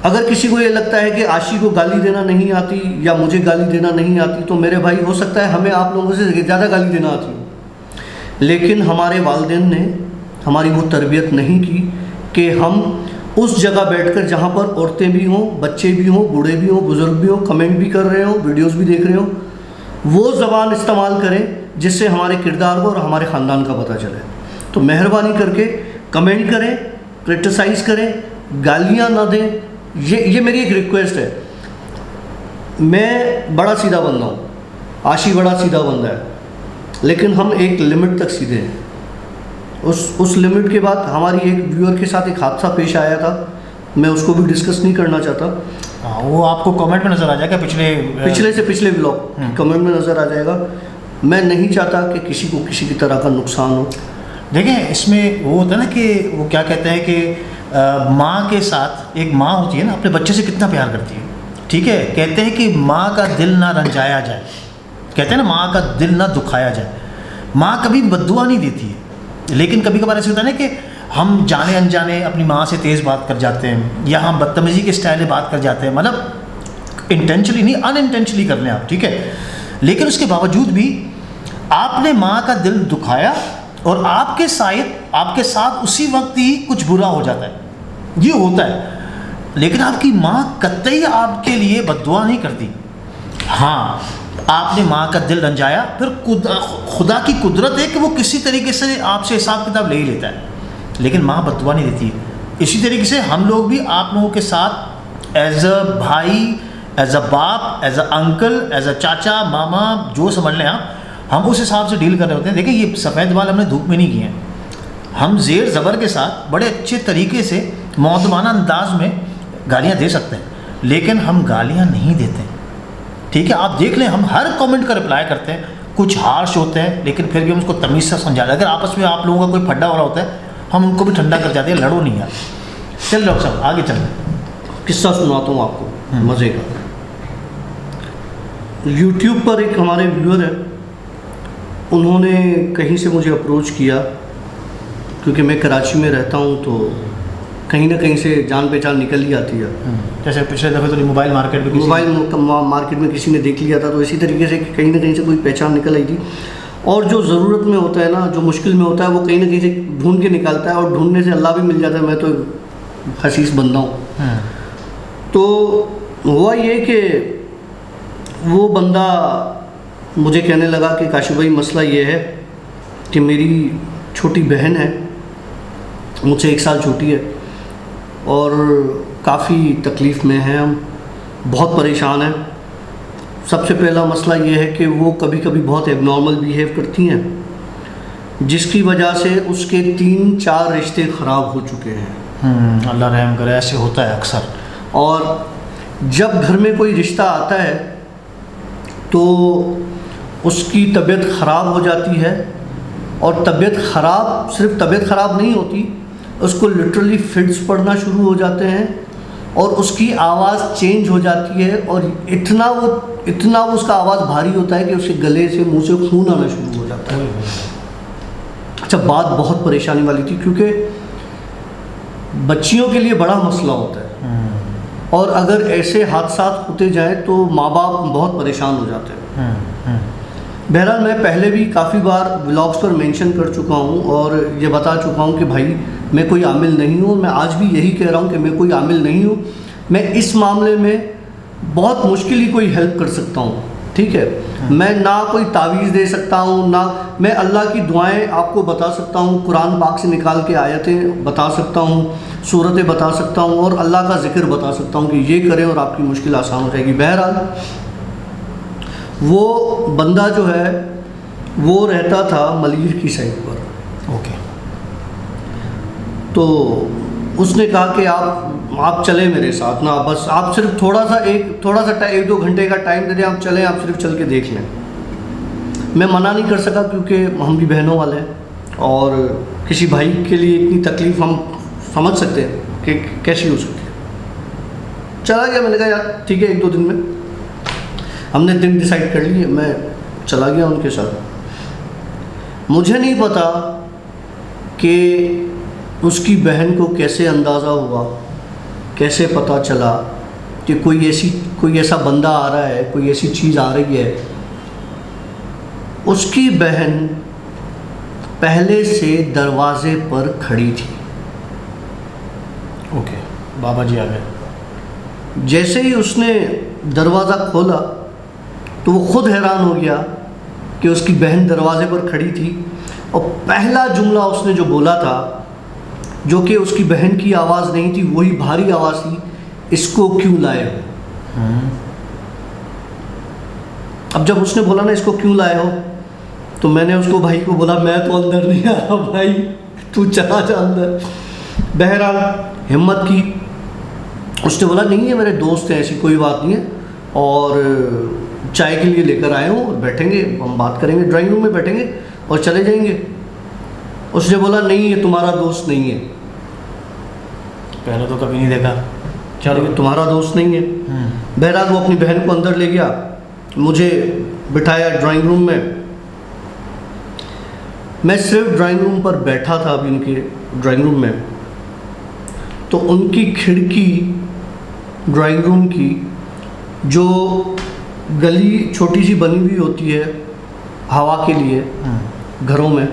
अगर किसी को ये लगता है कि आशी को गाली देना नहीं आती या मुझे गाली देना नहीं आती, तो मेरे भाई हो सकता है हमें आप लोगों से ज़्यादा गाली देना आती हो, लेकिन हमारे वालिदैन ने हमारी वो तरबियत नहीं की कि हम उस जगह बैठकर जहाँ पर औरतें भी हों, बच्चे भी हों, बूढ़े भी हों, बुज़ुर्ग भी हों, कमेंट भी कर रहे हों, वीडियोस भी देख रहे हों, वो ज़बान इस्तेमाल करें जिससे हमारे किरदार को और हमारे ख़ानदान का पता चले। तो मेहरबानी करके कमेंट करें, क्रिटिसाइज़ करें, गालियाँ ना दें। ये मेरी एक रिक्वेस्ट है। मैं बड़ा सीधा बंदा हूँ, आशी बड़ा सीधा बंदा है, लेकिन हम एक लिमिट तक सीधे हैं। उस लिमिट के बाद हमारी एक व्यूअर के साथ एक हादसा पेश आया था, मैं उसको भी डिस्कस नहीं करना चाहता। वो आपको कमेंट में नज़र आ जाएगा, पिछले व्लॉग कमेंट में नज़र आ जाएगा। मैं नहीं चाहता कि किसी को किसी की तरह का नुकसान हो। देखें, इसमें वो होता है ना कि वो क्या कहते हैं कि माँ के साथ एक माँ होती है ना, अपने बच्चे से कितना प्यार करती है, ठीक है। कहते हैं कि माँ का दिल ना रंजाया जाए, कहते हैं ना माँ का दिल ना दुखाया जाए। माँ कभी बद्दुआ नहीं देती है, लेकिन कभी कभार ऐसे होता है ना कि हम जाने अनजाने अपनी माँ से तेज़ बात कर जाते हैं, या हम बदतमीज़ी के स्टाइल में बात कर जाते हैं, मतलब इंटेंशनली नहीं, अनइंटेंशनली कर लें आप, ठीक है। लेकिन उसके बावजूद भी आपने माँ का दिल दुखाया और आपके साथ उसी वक्त ही कुछ बुरा हो जाता है, ये होता है। लेकिन आपकी माँ कतई आपके लिए बद्दुआ नहीं करती। हाँ, आपने माँ का दिल रंजाया, फिर खुदा की कुदरत है कि वो किसी तरीके से आपसे हिसाब किताब ले ही लेता है, लेकिन माँ बद्दुआ नहीं देती है। इसी तरीके से हम लोग भी आप लोगों के साथ एज अ भाई, as a baap, as a uncle, as a chacha, mama, जो समझ लें आप, हम उस हिसाब से डील कर रहे होते हैं। देखिए, ये सफ़ेद बाल हमने धूप में नहीं किए हैं, हम ज़ेर ज़बर के साथ बड़े अच्छे तरीके से मौतमाना अंदाज में गालियाँ दे सकते हैं, लेकिन हम गालियाँ नहीं देते, ठीक है। आप देख लें, हम हर कमेंट का रिप्लाई करते हैं, कुछ हार्श होते हैं, लेकिन फिर भी हम उसको तमीज़ से समझा रहे हैं। अगर आपस में आप लोगों का कोई फड्डा हो रहा होता है, हम उनको भी ठंडा कर जाते हैं, लड़ो नहीं यार। चल डॉक्टर साहब, आगे चल। किस्सा सुनाता हूँ आपको मज़े का। यूट्यूब पर एक हमारे व्यूअर है, उन्होंने कहीं से मुझे अप्रोच किया, क्योंकि मैं कराची में रहता हूँ, तो कहीं ना कहीं से जान पहचान निकल ही आती है। जैसे पिछले दफ़े तो मोबाइल मार्केट में किसी ने देख लिया था, तो इसी तरीके से कहीं ना कहीं से कोई पहचान निकल आई थी। और जो ज़रूरत में होता है ना, जो मुश्किल में होता है, वो कहीं ना कहीं से ढूंढ के निकालता है, और ढूंढने से अल्लाह भी मिल जाता है। मैं तो हसीस बंदा हूँ। तो हुआ ये कि वो बंदा मुझे कहने लगा कि काशिफ भाई, मसला ये है कि मेरी छोटी बहन है, मुझसे 1 साल छोटी है, और काफ़ी तकलीफ़ में हैं हम, बहुत परेशान हैं। सबसे पहला मसला ये है कि वो कभी कभी बहुत एबनॉर्मल बिहेव करती हैं, जिसकी वजह से उसके 3-4 रिश्ते ख़राब हो चुके हैं। अल्लाह रहम करे, ऐसे होता है अक्सर। और जब घर में कोई रिश्ता आता है तो उसकी तबीयत ख़राब हो जाती है, और सिर्फ तबीयत ख़राब नहीं होती, उसको लिटरली फिट्स पड़ना शुरू हो जाते हैं, और उसकी आवाज़ चेंज हो जाती है, और इतना वो उसका आवाज़ भारी होता है कि उसके गले से, मुंह से खून आना शुरू हो जाता है। अच्छा, बात बहुत परेशानी वाली थी, क्योंकि बच्चियों के लिए बड़ा मसला होता है, और अगर ऐसे हादसा होते जाएं तो माँ बाप बहुत परेशान हो जाते हैं। बहरहाल, मैं पहले भी काफ़ी बार व्लॉग्स पर मेंशन कर चुका हूँ और ये बता चुका हूँ कि भाई मैं कोई आमिल नहीं हूँ। मैं आज भी यही कह रहा हूँ कि मैं कोई आमिल नहीं हूँ। मैं इस मामले में बहुत मुश्किल ही कोई हेल्प कर सकता हूँ, ठीक ठीक है। मैं ना कोई तावीज़ दे सकता हूँ, ना मैं अल्लाह की दुआएं आपको बता सकता हूँ, कुरान पाक से निकाल के आयतें बता सकता हूँ, सूरतें बता सकता हूँ और अल्लाह का ज़िक्र बता सकता हूँ कि ये करें और आपकी मुश्किल आसान हो जाएगी। बहरहाल वो बंदा जो है वो रहता था मलीर की साइड पर। ओके। तो उसने कहा कि आप चलें मेरे साथ ना, बस आप सिर्फ थोड़ा सा 1-2 घंटे का टाइम दे दें, आप चलें, आप सिर्फ चल के देख लें। मैं मना नहीं कर सका क्योंकि हम भी बहनों वाले हैं और किसी भाई के लिए इतनी तकलीफ़ हम समझ सकते हैं कि कैसी हो सकती है। चला गया, मैंने कहा यार ठीक है, 1-2 दिन में हमने दिन डिसाइड कर लिए, मैं चला गया उनके साथ। मुझे नहीं पता कि उसकी बहन को कैसे अंदाज़ा हुआ, कैसे पता चला कि कोई ऐसा बंदा आ रहा है, कोई ऐसी चीज़ आ रही है। उसकी बहन पहले से दरवाजे पर खड़ी थी। ओके, बाबा जी आ गए। जैसे ही उसने दरवाज़ा खोला तो वो खुद हैरान हो गया कि उसकी बहन दरवाजे पर खड़ी थी और पहला जुमला उसने जो बोला था, जो कि उसकी बहन की आवाज़ नहीं थी, वही भारी आवाज़ थी, इसको क्यों लाए हो। अब जब उसने बोला ना इसको क्यों लाए हो, तो मैंने उसको भाई को बोला मैं तो अंदर नहीं आ रहा भाई, तू चला जा अंदर। बहरहाल हिम्मत की, उसने बोला नहीं है मेरे दोस्त हैं, ऐसी कोई बात नहीं है, और चाय के लिए लेकर आए हूँ और बैठेंगे, हम बात करेंगे, ड्राइंग रूम में बैठेंगे और चले जाएंगे। उसने बोला नहीं ये तुम्हारा दोस्त नहीं है। पहले तो कभी नहीं देखा। चलो ये तुम्हारा दोस्त नहीं है। बहरहाल वो अपनी बहन को अंदर ले गया, मुझे बिठाया ड्राइंग रूम में। मैं सिर्फ ड्राइंग रूम पर बैठा था अभी उनके ड्राइंग रूम में, तो उनकी खिड़की ड्राइंग रूम की, जो गली छोटी सी बनी हुई होती है हवा के लिए घरों में,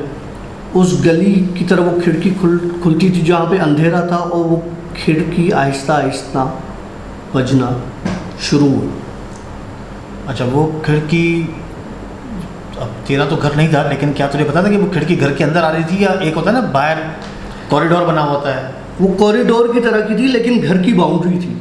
उस गली की तरफ वो खिड़की खुलती थी जहाँ पे अंधेरा था, और वो खिड़की आहिस्ता आहिस्ता बजना शुरू हुई। अच्छा, वो खिड़की, अब तेरा तो घर नहीं था, लेकिन क्या तुझे पता था कि वो खिड़की घर के अंदर आ रही थी, या एक होता है ना बाहर कॉरिडोर बना होता है? वो कॉरिडोर की तरह की थी लेकिन घर की बाउंड्री थी।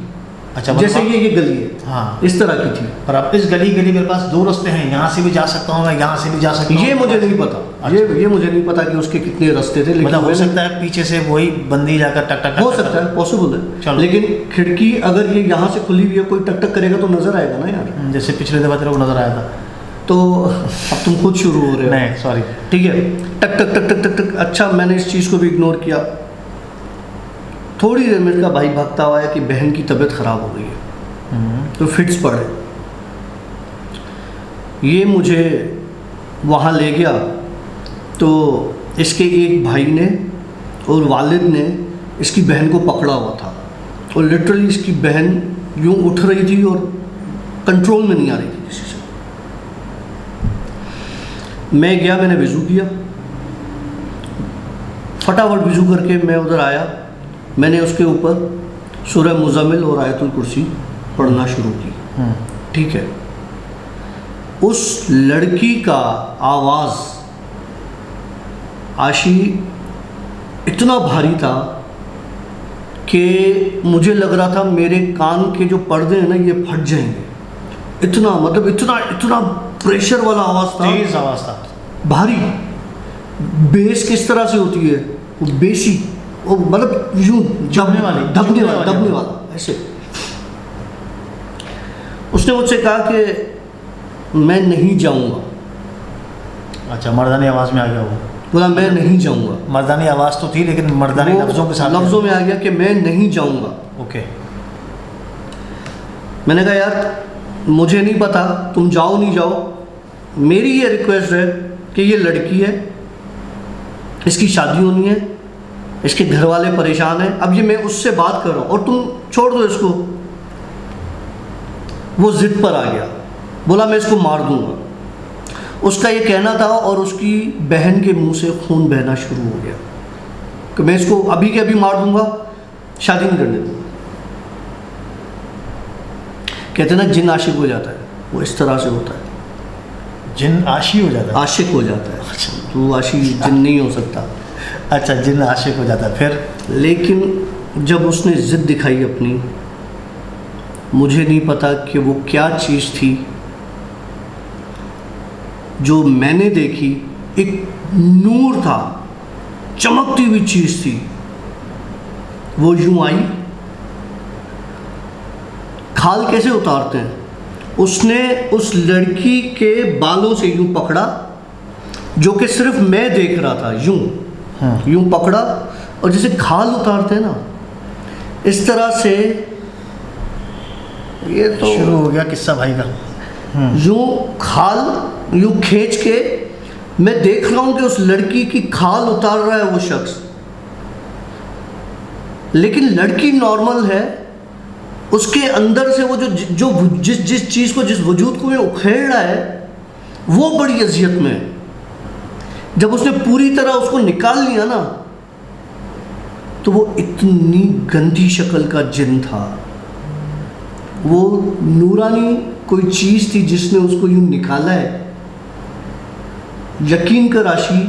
अच्छा, जैसे ये गली है, हाँ, इस तरह की थी। और अब इस गली मेरे पास 2 रास्ते हैं, यहाँ से भी जा सकता हूँ, मैं यहाँ से भी जा सकता हूँ। ये मुझे नहीं पता। अच्छा। ये मुझे नहीं पता कि उसके कितने रास्ते थे, लेकिन मतलब हो सकता है पीछे से वही बंदी जाकर टक टक हो सकता है, पॉसिबल है। चलो। लेकिन खिड़की अगर ये यहाँ से खुली हुई है, कोई टक टक करेगा तो नजर आएगा ना यार। जैसे पिछले दफा तेरे को नजर आया था। तो अब तुम खुद शुरू हो रहे हो। नहीं सॉरी। ठीक है, टक टक टक टक टक टक। अच्छा, मैंने इस चीज़ को भी इग्नोर किया। थोड़ी देर में इसका भाई भागता हुआ है कि बहन की तबीयत ख़राब हो गई है, तो फिट्स पड़े। ये मुझे वहाँ ले गया, तो इसके एक भाई ने और वालिद ने इसकी बहन को पकड़ा हुआ था, और लिटरली इसकी बहन यूँ उठ रही थी और कंट्रोल में नहीं आ रही थी किसी से। मैं गया, मैंने वज़ू किया, फटाफट वज़ू करके मैं उधर आया। मैंने उसके ऊपर सूरह मुज़म्मिल और आयतुल कुर्सी पढ़ना शुरू की। ठीक है, उस लड़की का आवाज़ आशी इतना भारी था कि मुझे लग रहा था मेरे कान के जो पर्दे हैं ना ये फट जाएंगे। इतना मतलब इतना प्रेशर वाला आवाज़ था, तेज आवाज़ था, भारी। बेस किस तरह से होती है, वो बेसी, वो मतलब यूँ दबने वाला ऐसे। उसने मुझसे कहा कि मैं नहीं जाऊंगा। अच्छा, मर्दानी आवाज़ में आ गया वो। बोला मैं नहीं जाऊंगा। मर्दानी आवाज़ तो थी लेकिन मर्दानी लफ्ज़ों के साथ लफ्ज़ों में आ गया कि मैं नहीं जाऊंगा। ओके। मैंने कहा यार मुझे नहीं पता तुम जाओ नहीं जाओ, मेरी ये रिक्वेस्ट है कि ये लड़की है, इसकी शादी होनी है, इसके घर वाले परेशान हैं। अब ये मैं उससे बात कर रहा हूँ और तुम छोड़ दो इसको। वो ज़िद पर आ गया, बोला मैं इसको मार दूंगा। उसका ये कहना था और उसकी बहन के मुंह से खून बहना शुरू हो गया कि मैं इसको अभी के अभी मार दूंगा, शादी नहीं करने दूंगा। कहते ना जिन आशिक हो जाता है, वो इस तरह से होता है। जिन आशी हो जाता है। आशिक हो जाता है। तो आशिक जिन नहीं हो सकता। अच्छा, जिन आशिक हो जाता है। फिर लेकिन जब उसने ज़िद दिखाई अपनी, मुझे नहीं पता कि वो क्या चीज़ थी जो मैंने देखी। एक नूर था, चमकती हुई चीज़ थी। वो यूं आई, खाल कैसे उतारते हैं, उसने उस लड़की के बालों से यूं पकड़ा, जो कि सिर्फ मैं देख रहा था। यूं पकड़ा, और जैसे खाल उतारते हैं ना, इस तरह से। ये तो शुरू हो गया किस्सा भाई का। यूं खाल यूं खींच के मैं देख रहा हूं कि उस लड़की की खाल उतार रहा है वो शख्स, लेकिन लड़की नॉर्मल है। उसके अंदर से वो जिस चीज़ को, जिस वजूद को मैं उखेड़ रहा है, वो बड़ी अजियत में है। जब उसने पूरी तरह उसको निकाल लिया ना, तो वो इतनी गंदी शक्ल का जिन था। वो नूरानी कोई चीज़ थी जिसने उसको यूं निकाला है। यकीन कर आशी,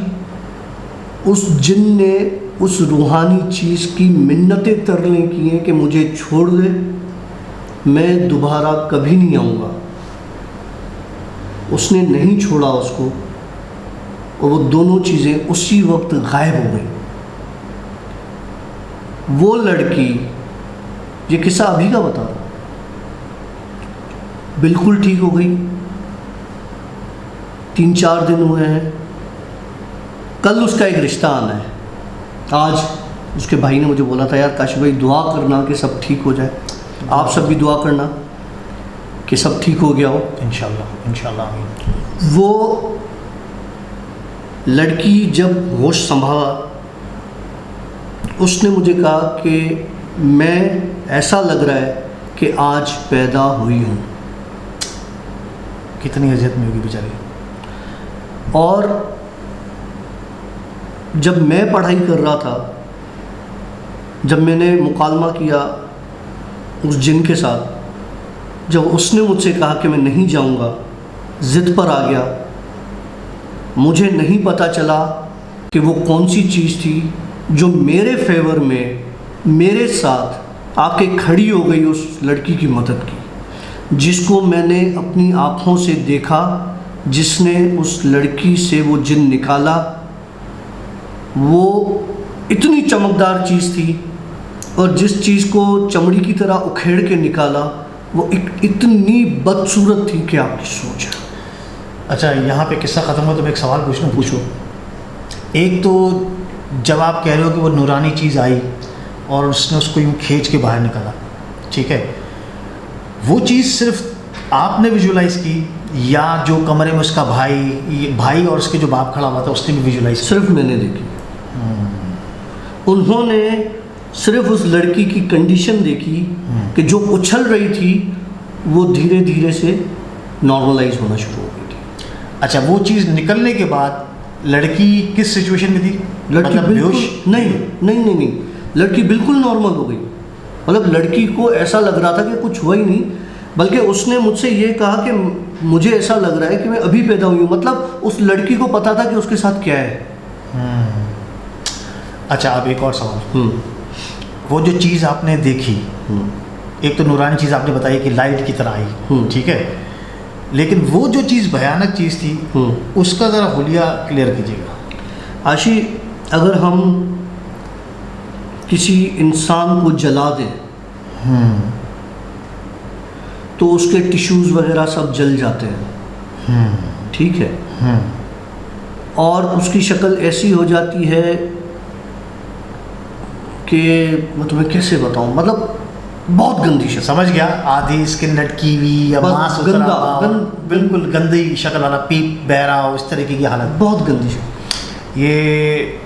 उस जिन ने उस रूहानी चीज़ की मिन्नतें तरले की हैं कि मुझे छोड़ दे, मैं दोबारा कभी नहीं आऊँगा। उसने नहीं छोड़ा उसको, और वो दोनों चीज़ें उसी वक्त गायब हो गई। वो लड़की, ये किस्सा अभी का बता रहा, बिल्कुल ठीक हो गई। 3-4 दिन हुए हैं। कल उसका एक रिश्ता आना है। आज उसके भाई ने मुझे बोला था, यार काशी भाई दुआ करना कि सब ठीक हो जाए। आप सब भी दुआ करना कि सब ठीक हो गया हो। इंशाल्लाह, इंशाल्लाह। वो लड़की जब होश संभाला, उसने मुझे कहा कि मैं, ऐसा लग रहा है कि आज पैदा हुई हूँ। कितनी अजियत में होगी बेचारी। और जब मैं पढ़ाई कर रहा था, जब मैंने मुकालमा किया उस जिन के साथ, जब उसने मुझसे कहा कि मैं नहीं जाऊंगा, ज़िद पर आ गया, मुझे नहीं पता चला कि वो कौन सी चीज़ थी जो मेरे फेवर में मेरे साथ आके खड़ी हो गई उस लड़की की मदद की, जिसको मैंने अपनी आँखों से देखा, जिसने उस लड़की से वो जिन निकाला। वो इतनी चमकदार चीज़ थी, और जिस चीज़ को चमड़ी की तरह उखेड़ के निकाला, वो इतनी बदसूरत थी कि आपकी सोच है। अच्छा, यहाँ पे किस्सा ख़त्म हुआ तो मैं एक सवाल पूछूं? पूछो। एक तो जब आप कह रहे हो कि वो नूरानी चीज़ आई और उसने उसको यूँ खींच के बाहर निकाला, ठीक है, वो चीज़ सिर्फ आपने विजुलाइज़ की, या जो कमरे में उसका भाई और उसके जो बाप खड़ा हुआ था उसने भी विजुलाइज़? सिर्फ मैंने देखी। उन्होंने सिर्फ उस लड़की की कंडीशन देखी कि जो उछल रही थी वो धीरे धीरे से नॉर्मलाइज होना शुरू हो गई थी। अच्छा, वो चीज़ निकलने के बाद लड़की किस सिचुएशन में थी? लड़की मतलब बिल्कुल बेहोश? नहीं, लड़की बिल्कुल नॉर्मल हो गई। मतलब लड़की को ऐसा लग रहा था कि कुछ हुआ ही नहीं, बल्कि उसने मुझसे ये कहा कि मुझे ऐसा लग रहा है कि मैं अभी पैदा हुई हूँ। मतलब उस लड़की को पता था कि उसके साथ क्या है। अच्छा, अब एक और सवाल। वो जो चीज़ आपने देखी, एक तो नूरानी चीज़ आपने बताई कि लाइट की तरह आई, ठीक है, लेकिन वो जो चीज़ भयानक चीज़ थी, उसका ज़रा हुलिया क्लियर कीजिएगा। आशी, अगर हम किसी इंसान को जला दें तो उसके टिश्यूज़ वगैरह सब जल जाते हैं, ठीक है, और उसकी शक्ल ऐसी हो जाती है कि मैं तुम्हें कैसे बताऊं, मतलब बहुत गंदी शक्ल। समझ गया, आधी स्किन लटकी हुई या मांस उतरा हुआ, बिल्कुल गंदी शक्ल वाला, पीप बह रहा हो, इस तरीके की हालत, बहुत गंदी शक्ल। ये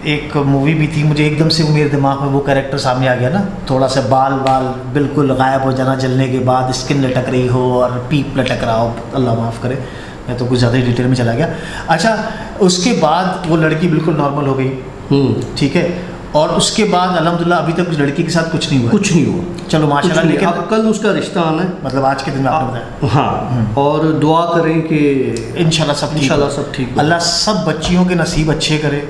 एक मूवी भी थी, मुझे एकदम से मेरे दिमाग में वो कैरेक्टर सामने आ गया ना, थोड़ा सा बाल बिल्कुल गायब हो जाना, जलने के बाद स्किन लटक रही हो और पीप लटक रहा हो, अल्लाह माफ़ करे, मैं तो कुछ ज़्यादा ही डिटेल में चला गया। अच्छा, उसके बाद वो लड़की बिल्कुल नॉर्मल हो गई, ठीक है, और उसके बाद अल्हम्दुलिल्लाह अभी तक उस लड़की के साथ कुछ नहीं हुआ? कुछ नहीं हुआ। चलो माशाल्लाह। लेकिन अब कल उसका रिश्ता आना है, मतलब आज के दिन में आपने बताया। हाँ, और दुआ करें कि इंशाल्लाह सब ठीक हो। अल्लाह सब बच्चियों के नसीब अच्छे करे,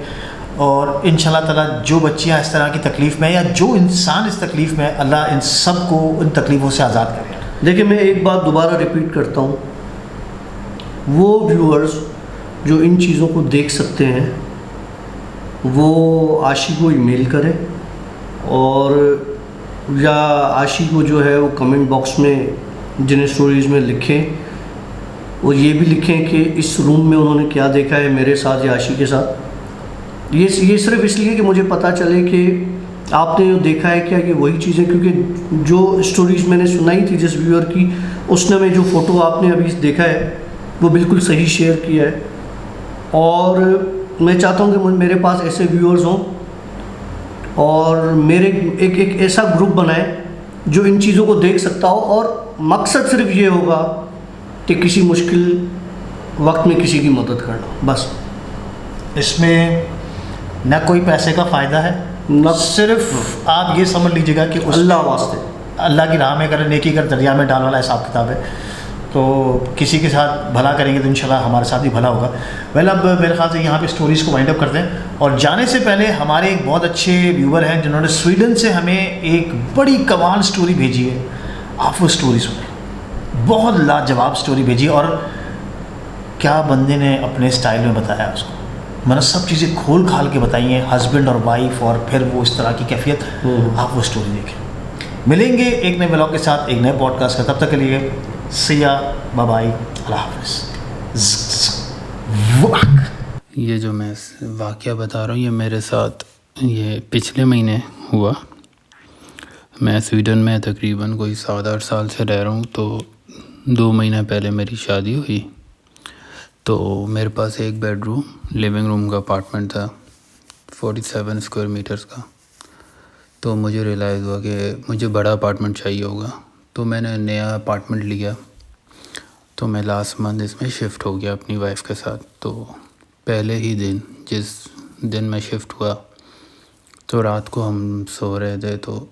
और इंशाल्लाह ताला जो बच्चियां इस तरह की तकलीफ़ में या जो इंसान इस तकलीफ़ में, अल्लाह इन सब को इन तकलीफ़ों से आज़ाद करे। देखिए, मैं एक बात दोबारा रिपीट करता हूँ, वो व्यूअर्स जो इन चीज़ों को देख सकते हैं वो आशी को ईमेल करें, और या आशी को जो है वो कमेंट बॉक्स में जिन स्टोरीज़ में लिखें, और ये भी लिखें कि इस रूम में उन्होंने क्या देखा है मेरे साथ या आशी के साथ। ये सिर्फ इसलिए कि मुझे पता चले कि आपने जो देखा है क्या ये वही चीज़ें, क्योंकि जो स्टोरीज़ मैंने सुनाई थी जिस व्यूअर की, उसने में जो फ़ोटो आपने अभी देखा है वो बिल्कुल सही शेयर किया है। और मैं चाहता हूँ कि मेरे पास ऐसे व्यूअर्स हों, और मेरे एक ऐसा ग्रुप बनाए जो इन चीज़ों को देख सकता हो, और मकसद सिर्फ ये होगा कि किसी मुश्किल वक्त में किसी की मदद करना, बस। इसमें न कोई पैसे का फ़ायदा है, न सिर्फ आप ये समझ लीजिएगा कि अल्लाह वास्ते, अल्लाह की राह में अगर नेकी कर दरिया में डाल वाला हिसाब किताब है, तो किसी के साथ भला करेंगे तो इंशाल्लाह हमारे साथ भी भला होगा। वेल, अब मेरे ख्याल से यहाँ पे स्टोरीज़ को वाइंड अप करते हैं, और जाने से पहले हमारे एक बहुत अच्छे व्यूवर हैं जिन्होंने स्वीडन से हमें एक बड़ी कमाल स्टोरी भेजी है। आप वो स्टोरी सुने, बहुत लाजवाब स्टोरी भेजी, और क्या बंदे ने अपने स्टाइल में बताया उसको, मैंने सब चीज़ें खोल खाल के बताई हैं, हस्बैंड और वाइफ, और फिर वो इस तरह की कैफियत। आप वो स्टोरी देखें। मिलेंगे एक नए ब्लॉग के साथ, एक नए पॉडकास्ट का, तब तक के लिए सिया, बाय बाय, अल्लाह हाफ़िज़। ये जो मैं वाक़या बता रहा हूँ ये मेरे साथ ये पिछले महीने हुआ। मैं स्वीडन में तकरीबन कोई 7-8 साल से रह रहा हूँ, तो 2 महीने पहले मेरी शादी हुई। तो मेरे पास एक बेडरूम लिविंग रूम का अपार्टमेंट था 47 स्क्वायर मीटर्स का। तो मुझे रियलाइज़ हुआ कि मुझे बड़ा अपार्टमेंट चाहिए होगा, तो मैंने नया अपार्टमेंट लिया। तो मैं लास्ट मंथ इसमें शिफ्ट हो गया अपनी वाइफ के साथ। तो पहले ही दिन, जिस दिन मैं शिफ्ट हुआ, तो रात को हम सो रहे थे, तो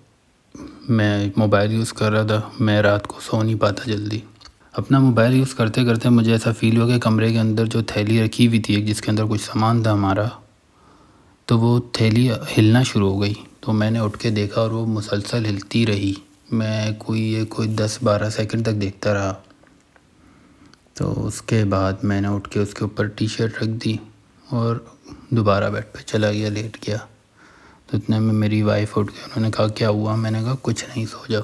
मैं मोबाइल यूज़ कर रहा था। मैं रात को सो नहीं पाता जल्दी। अपना मोबाइल यूज़ करते करते मुझे ऐसा फ़ील हुआ कि कमरे के अंदर जो थैली रखी हुई थी जिसके अंदर कुछ सामान था हमारा, तो वो थैली हिलना शुरू हो गई। तो मैंने उठ के देखा और वो मुसलसल हिलती रही। मैं कोई 10-12 सेकंड तक देखता रहा। तो उसके बाद मैंने उठ के उसके ऊपर टी-शर्ट रख दी और दोबारा बेड पे चला गया, लेट गया। तो इतने में मेरी वाइफ उठ गई। उन्होंने कहा क्या हुआ? मैंने कहा कुछ नहीं, सो जाओ।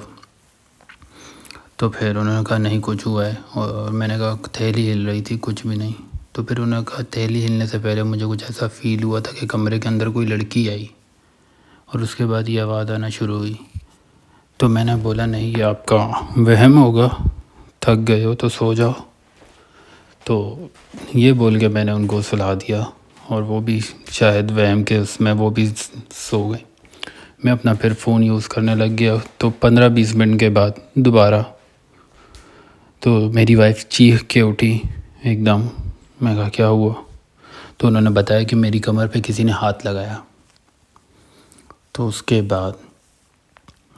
तो फिर उन्होंने कहा नहीं कुछ हुआ है, और मैंने कहा थैली हिल रही थी, कुछ भी नहीं। तो फिर उन्होंने कहा थैली हिलने से पहले मुझे कुछ ऐसा फ़ील हुआ था कि कमरे के अंदर कोई लड़की आई, और उसके बाद ये आवाज़ आना शुरू हुई। तो मैंने बोला नहीं, ये आपका वहम होगा, थक गए हो तो सो जाओ। तो ये बोल के मैंने उनको सुला दिया, और वो भी शायद वहम के उसमें वो भी सो गए। मैं अपना फिर फ़ोन यूज़ करने लग गया। तो 15-20 मिनट के बाद दोबारा तो मेरी वाइफ चीख के उठी एकदम। मैं कहा क्या हुआ? तो उन्होंने बताया कि मेरी कमर पे किसी ने हाथ लगाया। तो उसके बाद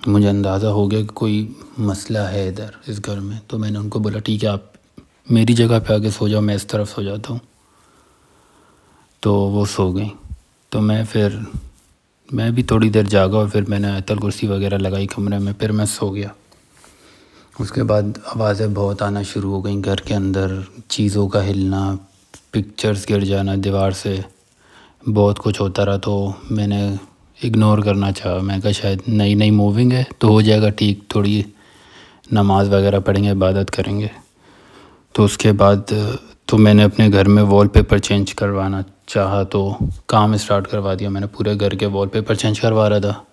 मुझे अंदाज़ा हो गया कि कोई मसला है इधर इस घर में। तो मैंने उनको बोला ठीक है, आप मेरी जगह पे आके सो जाओ, मैं इस तरफ सो जाता हूँ। तो वो सो गई। तो मैं भी थोड़ी देर जागा, और फिर मैंने आयतल कुर्सी वगैरह लगाई कमरे में, फिर मैं सो गया। उसके बाद आवाज़ें बहुत आना शुरू हो गई घर के अंदर, चीज़ों का हिलना, पिक्चर्स गिर जाना दीवार से, बहुत कुछ होता रहा। तो मैंने इग्नोर करना चाहा। मैं कहा शायद नई मूविंग है तो हो जाएगा ठीक, थोड़ी नमाज़ वगैरह पढ़ेंगे, इबादत करेंगे। तो उसके बाद तो मैंने अपने घर में वॉलपेपर चेंज करवाना चाहा, तो काम स्टार्ट करवा दिया। मैंने पूरे घर के वॉलपेपर चेंज करवा रहा था।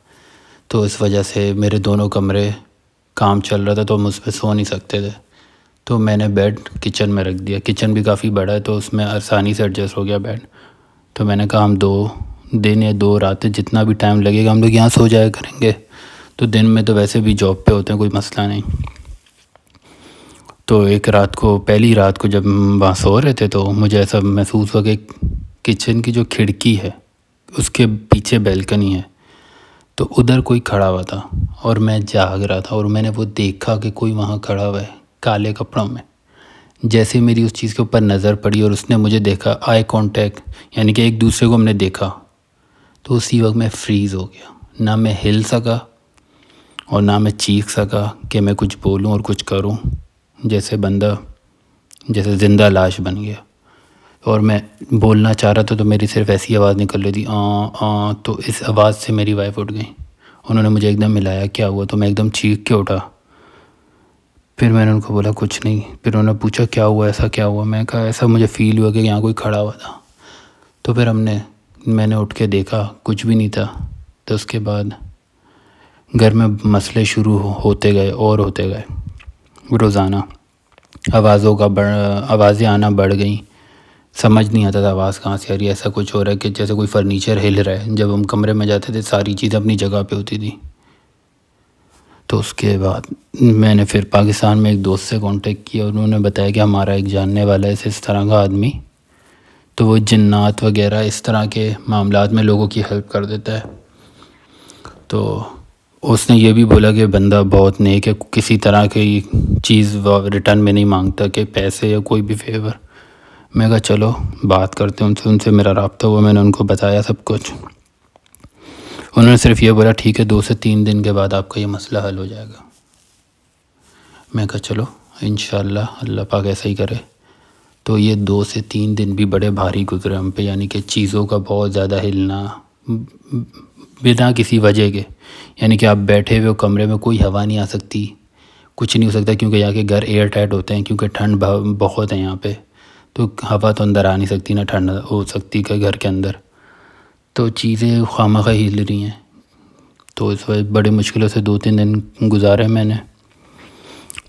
तो इस वजह से मेरे दोनों कमरे काम चल रहा था, तो हम उस पर सो नहीं सकते थे। तो मैंने बेड किचन में रख दिया। किचन भी काफ़ी बड़ा है, तो उसमें आसानी से एडजस्ट हो गया बेड। तो मैंने कहा हम 2 दिन या 2 रातें, जितना भी टाइम लगेगा हम लोग यहाँ सो जाया करेंगे। तो दिन में तो वैसे भी जॉब पे होते हैं, कोई मसला नहीं। तो एक रात को, पहली रात को जब वहाँ सो रहे थे, तो मुझे ऐसा महसूस हुआ कि किचन की जो खिड़की है उसके पीछे बैल्कनी है, तो उधर कोई खड़ा हुआ था और मैं जाग रहा था और मैंने वो देखा कि कोई वहाँ खड़ा हुआ है काले कपड़ों में। जैसे मेरी उस चीज़ के ऊपर नज़र पड़ी और उसने मुझे देखा, आई कांटेक्ट, यानी कि एक दूसरे को हमने देखा, तो उसी वक्त मैं फ्रीज़ हो गया। ना मैं हिल सका और ना मैं चीख सका कि मैं कुछ बोलूं और कुछ करूं। जैसे बंदा जैसे ज़िंदा लाश बन गया। और मैं बोलना चाह रहा था तो मेरी सिर्फ ऐसी आवाज़ निकल रही थी, आ। तो इस आवाज़ से मेरी वाइफ उठ गई। उन्होंने मुझे एकदम मिलाया, क्या हुआ? तो मैं एकदम चीख के उठा। फिर मैंने उनको बोला कुछ नहीं। फिर उन्होंने पूछा क्या हुआ, ऐसा क्या हुआ? मैं कहा ऐसा मुझे फ़ील हुआ कि यहाँ कोई खड़ा हुआ था। तो फिर मैंने उठ के देखा, कुछ भी नहीं था। तो उसके बाद घर में मसले शुरू होते गए और होते गए। रोज़ाना आवाज़ें आना बढ़ गई। समझ नहीं आता था आवाज़ कहाँ से आ रही है। ऐसा कुछ हो रहा है कि जैसे कोई फर्नीचर हिल रहा है। जब हम कमरे में जाते थे सारी चीज़ें अपनी जगह पे होती थी। तो उसके बाद मैंने फिर पाकिस्तान में एक दोस्त से कांटेक्ट किया। उन्होंने बताया कि हमारा एक जानने वाला है इस तरह का आदमी, तो वो जिन्नात वगैरह इस तरह के मामलात में लोगों की हेल्प कर देता है। तो उसने ये भी बोला कि बंदा बहुत नेक है, किसी तरह की चीज़ रिटर्न में नहीं मांगता कि पैसे या कोई भी फेवर। मैं कहा चलो बात करते हैं उनसे मेरा रब्ता हुआ। मैंने उनको बताया सब कुछ। उन्होंने सिर्फ ये बोला ठीक है 2 से 3 दिन के बाद आपका ये मसला हल हो जाएगा। मैं कहा चलो इंशाल्लाह अल्लाह पाक ऐसा ही करे। तो ये 2 से 3 दिन भी बड़े भारी गुजरे हम पे, यानी कि चीज़ों का बहुत ज़्यादा हिलना बिना किसी वजह के। यानी कि आप बैठे हुए हो कमरे में, कोई हवा नहीं आ सकती, कुछ नहीं हो सकता, क्योंकि यहाँ के घर एयर टाइट होते हैं, क्योंकि ठंड बहुत है यहाँ पे। तो हवा तो अंदर आ नहीं सकती, ना ठंड हो सकती का घर के अंदर। तो चीज़ें खामखा हिल रही हैं। तो इस वजह बड़ी मुश्किलों से 2-3 दिन गुजारे मैंने।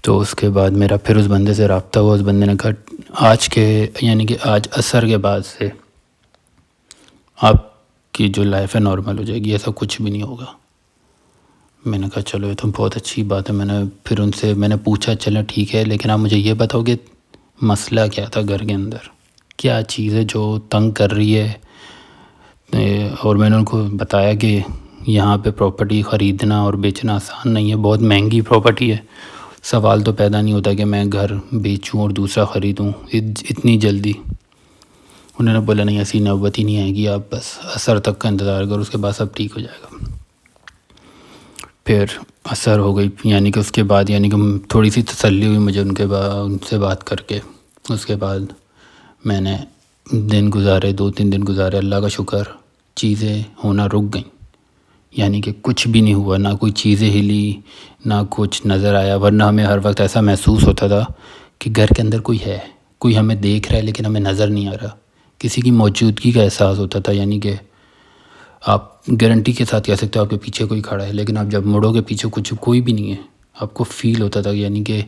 तो उसके बाद मेरा फिर उस बंदे से रब्ता हुआ। उस बंदे ने कहा आज असर के बाद से आपकी जो लाइफ है नॉर्मल हो जाएगी, ऐसा कुछ भी नहीं होगा। मैंने कहा चलो ये तो बहुत अच्छी बात है। मैंने पूछा चलो ठीक है, लेकिन आप मुझे ये बताओ कि मसला क्या था घर के अंदर, क्या चीज़ है जो तंग कर रही है। और मैंने उनको बताया कि यहाँ पे प्रॉपर्टी ख़रीदना और बेचना आसान नहीं है, बहुत महंगी प्रॉपर्टी है। सवाल तो पैदा नहीं होता कि मैं घर बेचूं और दूसरा ख़रीदूं इतनी जल्दी। उन्होंने बोला नहीं ऐसी नौबत ही नहीं आएगी, आप बस असर तक का इंतज़ार करो, उसके बाद सब ठीक हो जाएगा। फिर असर हो गई, यानी कि उसके बाद थोड़ी सी तसल्ली हुई मुझे उनसे बात करके। उसके बाद मैंने 2-3 दिन गुजारे, अल्लाह का शुक्र चीज़ें होना रुक गई। यानी कि कुछ भी नहीं हुआ, ना कोई चीज़ें हिली, ना कुछ नज़र आया। वरना हमें हर वक्त ऐसा महसूस होता था कि घर के अंदर कोई है, कोई हमें देख रहा है लेकिन हमें नज़र नहीं आ रहा। किसी की मौजूदगी का एहसास होता था। यानी कि आप गारंटी के साथ कह सकते हो आपके पीछे कोई खड़ा है, लेकिन आप जब मुड़ोगे पीछे कोई भी नहीं है, आपको फ़ील होता था। यानी कि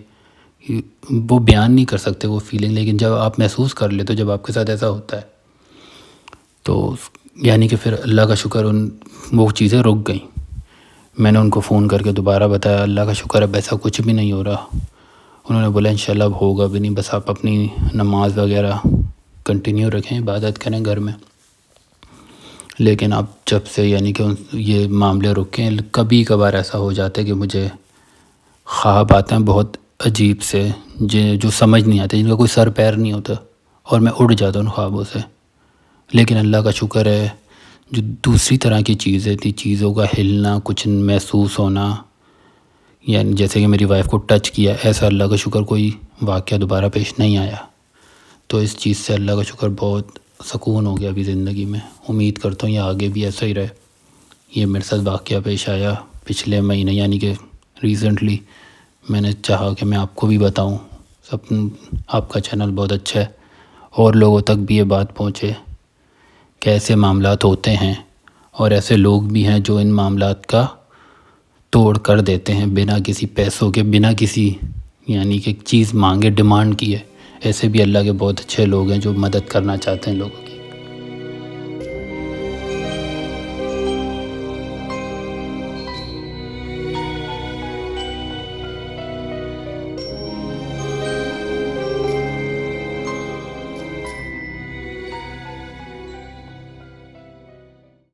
वो बयान नहीं कर सकते वो फीलिंग, लेकिन जब आप महसूस कर लेते हो, जब आपके साथ ऐसा होता है, तो यानी कि फिर अल्लाह का शुक्र वो चीज़ें रुक गई। मैंने उनको फ़ोन करके दोबारा बताया, अल्लाह का शुक्र अब ऐसा कुछ भी नहीं हो रहा। उन्होंने बोला इंशाल्लाह अब होगा भी नहीं, बस आप अपनी नमाज वगैरह कंटिन्यू रखें, इबादत करें घर में। लेकिन अब जब से यानी कि ये मामले रुके, कभी कभार ऐसा हो जाता है कि मुझे ख्वाब आते हैं बहुत अजीब से, जो समझ नहीं आते, जिनका कोई सर पैर नहीं होता, और मैं उड़ जाता हूँ उन ख्वाबों से। लेकिन अल्लाह का शुक्र है जो दूसरी तरह की चीज़ें थी, चीज़ों का हिलना, कुछ महसूस होना, यानी जैसे कि मेरी वाइफ को टच किया, ऐसा अल्लाह का शुक्र कोई वाक़या दोबारा पेश नहीं आया। तो इस चीज़ से अल्लाह का शुक्र बहुत सुकून हो गया अभी ज़िंदगी में। उम्मीद करता हूँ ये आगे भी ऐसा ही रहे। ये मेरे साथ वाक़या पेश आया पिछले महीने, यानी कि रिसेंटली। मैंने चाहा कि मैं आपको भी बताऊं। आपका चैनल बहुत अच्छा है, और लोगों तक भी ये बात पहुंचे कि ऐसे मामलात होते हैं, और ऐसे लोग भी हैं जो इन मामलात का तोड़ कर देते हैं बिना किसी पैसों के, बिना किसी यानी कि चीज़ मांगे, डिमांड किए। ऐसे भी अल्लाह के बहुत अच्छे लोग हैं जो मदद करना चाहते हैं लोगों की।